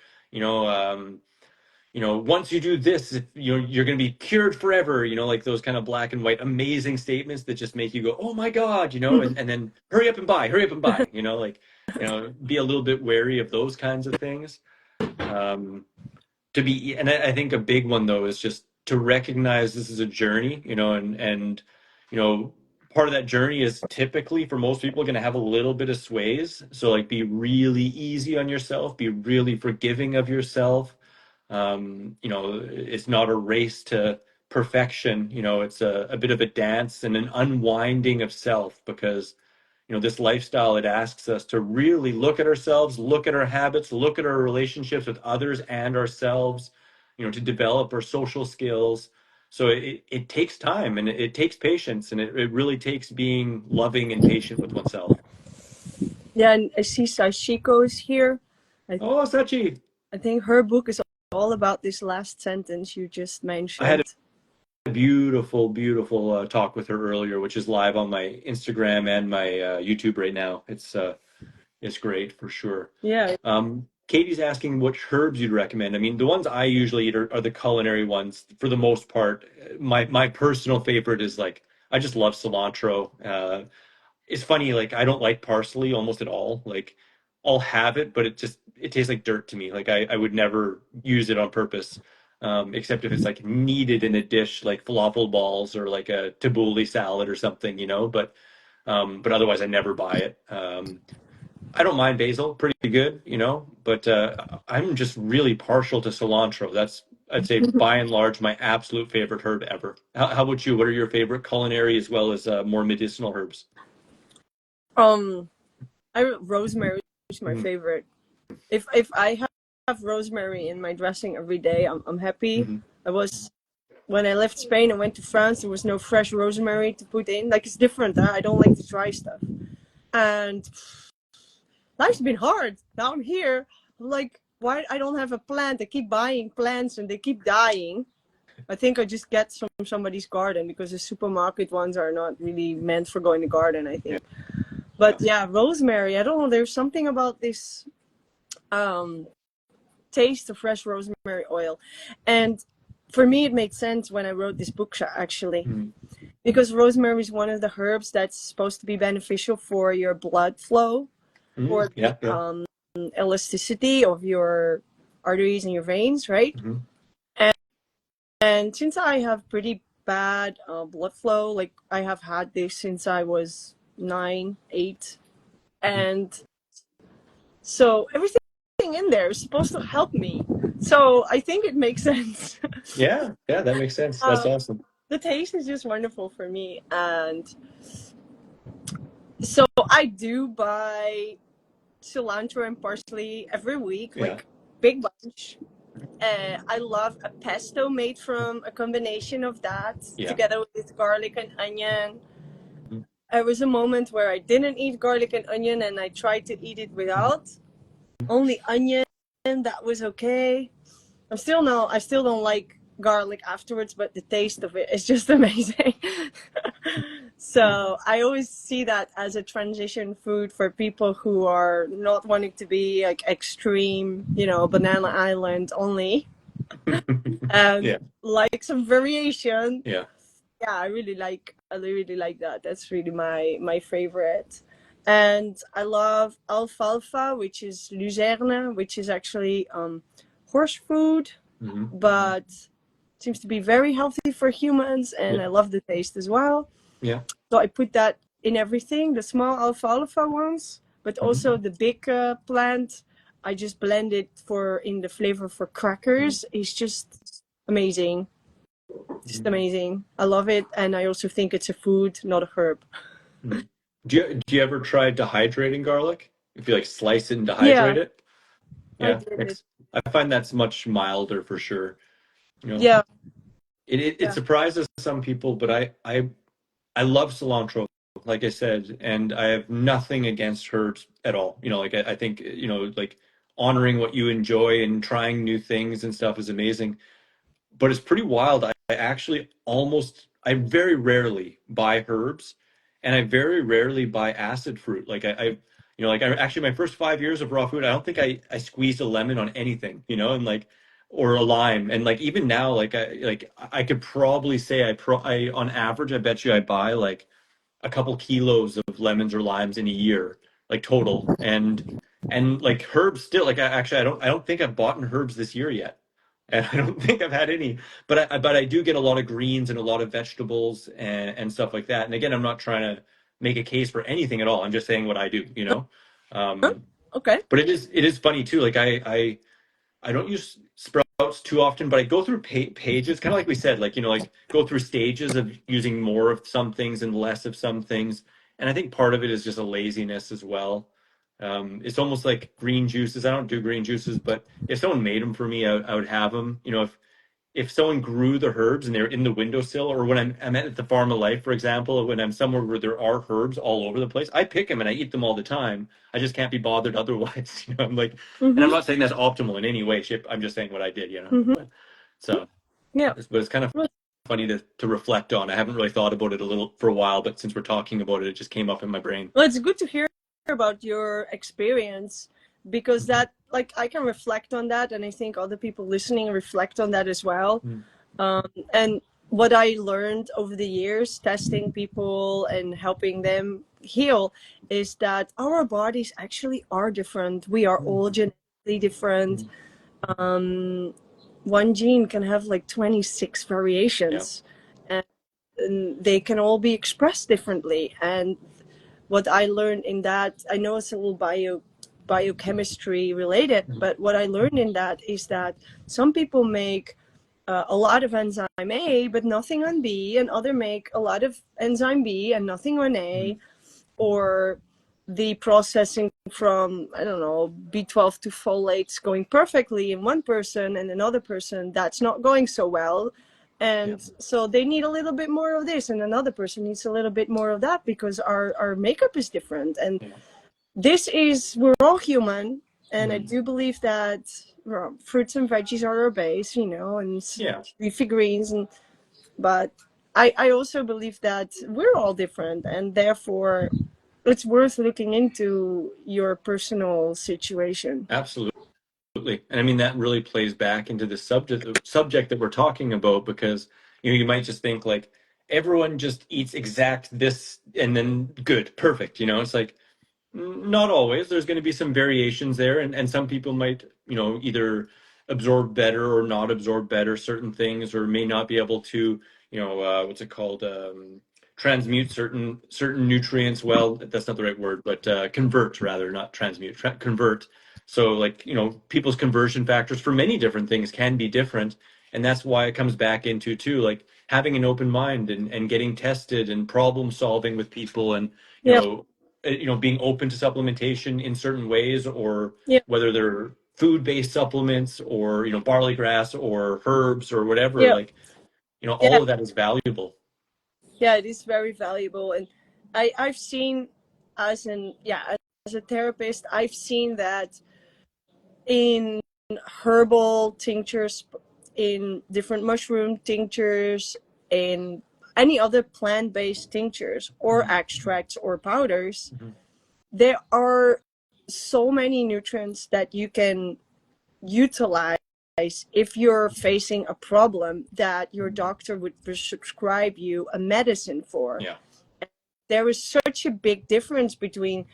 once you do this, you're going to be cured forever, like those kind of black and white amazing statements that just make you go, oh my God, and then hurry up and buy, be a little bit wary of those kinds of things. Um, and I think a big one though is just to recognize this is a journey, and you know, part of that journey is typically for most people going to have a little bit of sways. So like be really easy on yourself, be really forgiving of yourself. It's not a race to perfection, it's a bit of a dance and an unwinding of self because this lifestyle, it asks us to really look at ourselves, look at our habits, look at our relationships with others and ourselves, to develop our social skills. So it takes time and it takes patience and it really takes being loving and patient with oneself. Yeah, and I see Sashiko is here. I, Oh, Sachi, I think her book is all about this last sentence you just I had mentioned. a beautiful, beautiful talk with her earlier, which is live on my Instagram and my YouTube right now. It's great for sure. Yeah. Katie's asking which herbs you'd recommend. I mean, the ones I usually eat are the culinary ones for the most part. My personal favorite is like I just love cilantro. It's funny, like I don't like parsley almost at all. Like I'll have it, but it tastes like dirt to me. Like I would never use it on purpose. Except if it's like needed in a dish like falafel balls or like a tabbouleh salad or something, but otherwise I never buy it. I don't mind basil, pretty good, but I'm just really partial to cilantro. That's, I'd say, by and large, my absolute favorite herb ever. How about you? What are your favorite culinary as well as more medicinal herbs? Um, rosemary is my Mm-hmm. favorite. If I have rosemary in my dressing every day, I'm happy. Mm-hmm. I was when I left Spain and went to France. There was no fresh rosemary to put in. Like it's different. Huh? I don't like the dry stuff. And life's been hard. Now I'm here. I'm like, why I don't have a plant? I keep buying plants and they keep dying. I think I just get from somebody's garden because the supermarket ones are not really meant for going to garden, I Yeah. think. But yeah, rosemary, I don't know. There's something about this um, taste of fresh rosemary oil. And for me, it made sense when I wrote this book, actually, Mm-hmm. because rosemary is one of the herbs that's supposed to be beneficial for your blood flow, Mm-hmm. for the Yeah, yeah. elasticity of your arteries and your veins, right? Mm-hmm. And since I have pretty bad blood flow, like I have had this since I was 9, 8, and so everything in there is supposed to help me. So I think it makes sense. Yeah, yeah, that makes sense. That's um, awesome. the taste is just wonderful for me, and so I do buy cilantro and parsley every week, Yeah, like big bunch. I love a pesto made from a combination of that yeah. together with garlic and onion. There was a moment where I didn't eat garlic and onion and I tried to eat it without only onion. That was okay. I still don't like garlic afterwards, but the taste of it is just amazing. So I always see that as a transition food for people who are not wanting to be like extreme, banana island only, and Yeah, like some variation. yeah. Yeah, I really like that. That's really my favorite. And I love alfalfa, which is luzerne, which is actually horse food, Mm-hmm. but seems to be very healthy for humans, and Yeah, I love the taste as well. yeah. So I put that in everything, the small alfalfa ones, but Mm-hmm. also the big plant. I just blend it for in the flavor for crackers. It's just amazing. Just Mm-hmm. amazing. I love it, and I also think it's a food, not a herb. Mm. Do you ever try dehydrating garlic? If you like slice it and dehydrate Yeah, it? I Yeah, did it. I find that's much milder for sure. You know, Yeah, it yeah. surprises some people, but I love cilantro, like I said, and I have nothing against herbs at all. Like I think, like honoring what you enjoy and trying new things and stuff is amazing. But it's pretty wild. I very rarely buy herbs, and I very rarely buy acid fruit. Like I You know, like actually my first 5 years of raw food, I don't think I squeezed a lemon on anything, you know, and like or a lime. And like even now, I could probably say I on average, I bet you I buy like a couple kilos of lemons or limes in a year, like total. And like herbs still, like I don't think I've bought herbs this year yet. And I don't think I've had any, but I do get a lot of greens and a lot of vegetables and stuff like that. And again, I'm not trying to make a case for anything at all. I'm just saying what I do, you know? Huh? Um, Okay. but it is funny too. Like I don't use Sprouts too often, but I go through pages, kind of like we said, like, you know, like go through stages of using more of some things and less of some things. And I think part of it is just a laziness as well. It's almost like green juices. I don't do green juices, but if someone made them for me, I would have them. You know, if someone grew the herbs and they're in the windowsill, or when I'm at the farm of life, for example, when I'm somewhere where there are herbs all over the place, I pick them and I eat them all the time. I just can't be bothered otherwise. You know, I'm like, and I'm Mm-hmm. not saying that's optimal in any way, shape. I'm just saying what I did, you know. Mm-hmm. But so, Yeah. but it's kind of Well, funny to reflect on. I haven't really thought about it a little for a while, but since we're talking about it, it just came up in my brain. it's good to hear about your experience because Mhm. that, like, I can reflect on that, and I think other people listening reflect on that as well. Mhm. And what I learned over the years, testing people and helping them heal, is that our bodies actually are different. We are all genetically different. Mhm. One gene can have like 26 Yeah. variations, and they can all be expressed differently. And what I learned in that, I know it's a little biochemistry related, Mhm. but what I learned in that is that some people make a lot of enzyme A, but nothing on B, and other make a lot of enzyme B and nothing on A, Mhm. or the processing from, I don't know, B12 to folates going perfectly in one person, and another person that's not going so well. Yeah. And so they need a little bit more of this, and another person needs a little bit more of that, because our makeup is different. And Yeah. this is, we're all human. And I Mhm. do believe that, well, fruits and veggies are our base, you know, and Yeah. leafy greens. And but I also believe that we're all different, and therefore it's worth looking into your personal situation. Absolutely. And I mean that really plays back into the subject that we're talking about, because you know you might just think like everyone just eats exact this and then good, perfect, you know. It's like not always. There's going to be some variations there, and some people might, you know, either absorb better or not absorb better certain things, or may not be able to, you know, what's it called, transmute certain nutrients. Well, that's not the right word, but convert rather, not transmute, convert. So, like, you know, people's conversion factors for many different things can be different, and that's why it comes back into too, like having an open mind and getting tested and problem solving with people, and you Yeah, know being open to supplementation in certain ways, or yeah, whether they're food-based supplements or barley grass or herbs or whatever, yeah, like all yeah, of that is valuable. yeah. It is very valuable, and I've seen, as an yeah, as a therapist, I've seen that in herbal tinctures, in different mushroom tinctures, in any other plant-based tinctures or Mhm. extracts or powders, Mhm. there are so many nutrients that you can utilize if you're facing a problem that your doctor would prescribe you a medicine for. Yeah. There is such a big difference between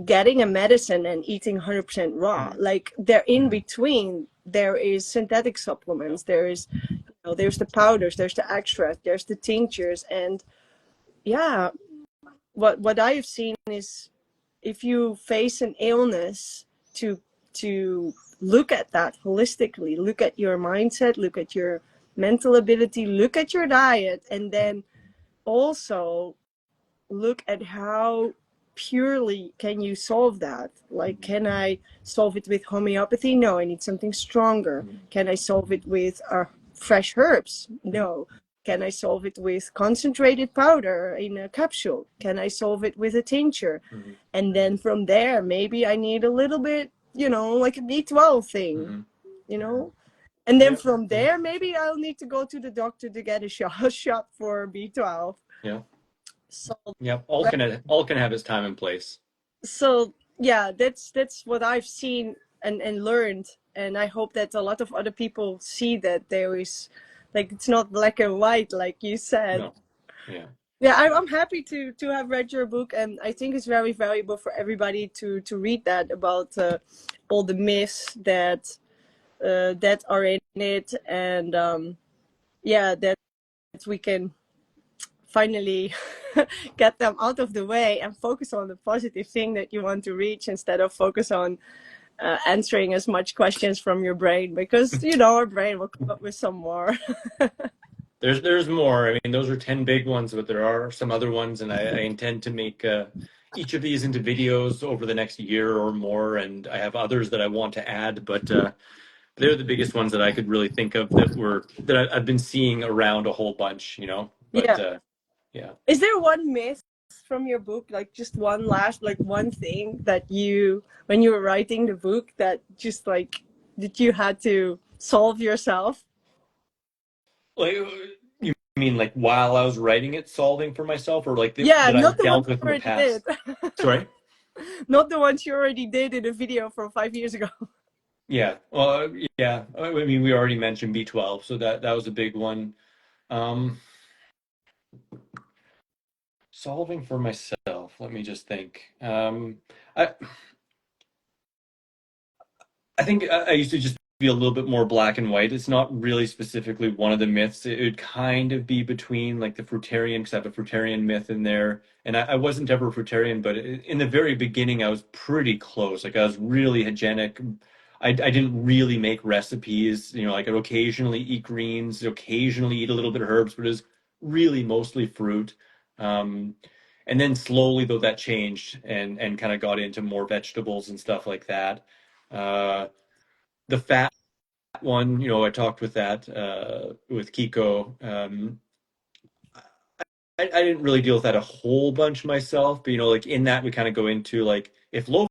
getting a medicine and eating 100% raw. Mhm. Like, they're in between. There is synthetic Yeah. supplements, there is, there's the powders, there's the extract, there's the tinctures. And yeah, what I have seen is, if you face an illness, to look at that holistically, look at your mindset, look at your mental ability, look at your diet, and then also look at how purely can you solve that. Like, Mhm. can I solve it with homeopathy? No, I need something stronger. Mhm. Can I solve it with fresh herbs? Mhm. No. Can I solve it with concentrated powder in a capsule? Can I solve it with a tincture? Mhm. And then from there, maybe I need a little bit, like a B12 thing, Mhm. you know? And then Yeah. from Yeah. there, maybe I'll need to go to the doctor to get a shot for B12. Yeah. So Yeah. All can have its time and place. So yeah, that's what I've seen and learned, and I hope that a lot of other people see that there is, like, it's not black and white like you said. No. Yeah. Yeah, Yeah. I'm happy to have read your book, and I think it's very valuable for everybody to read that about all the myths that are in it, and yeah, that we can finally get them out of the way and focus on the positive thing that you want to reach instead of focus on answering as much questions from your brain, because our brain will come up with some more. There's more. I mean, those are 10 big ones, but there are some other ones, and I intend to make each of these into videos over the next year or more, and I have others that I want to add, but they're the biggest ones that I could really think of that I've been seeing around a whole bunch, you know. But Yeah. yeah. Is there one myth from your book, like just one last, like one thing that you, when you were writing the book, that just like that you had to solve yourself? Like, you mean like while I was writing it, solving for myself, or like Yeah, that not I've the ones dealt you with in the already did. past? Sorry? Not the ones you already did in a video from 5 years ago. Yeah. Well, yeah. I mean, we already mentioned B12, so that was a big one. Um, Solving for myself. Let me just think. I I think I used to just be a little bit more black and white. It's not really specifically one of the myths. It would kind of be between like the fruitarian, because I have a fruitarian myth in there. And I wasn't ever a fruitarian, but in the very beginning, I was pretty close. Like I was really hygienic. I didn't really make recipes. You know, like I'd occasionally eat greens, occasionally eat a little bit of herbs, but it was really mostly fruit. Um, and then slowly, though, that changed and kind of got into more vegetables and stuff like that. Uh, the fat one, I talked with that with Kiko. I didn't really deal with that a whole bunch myself, but like in that we kind of go into like if low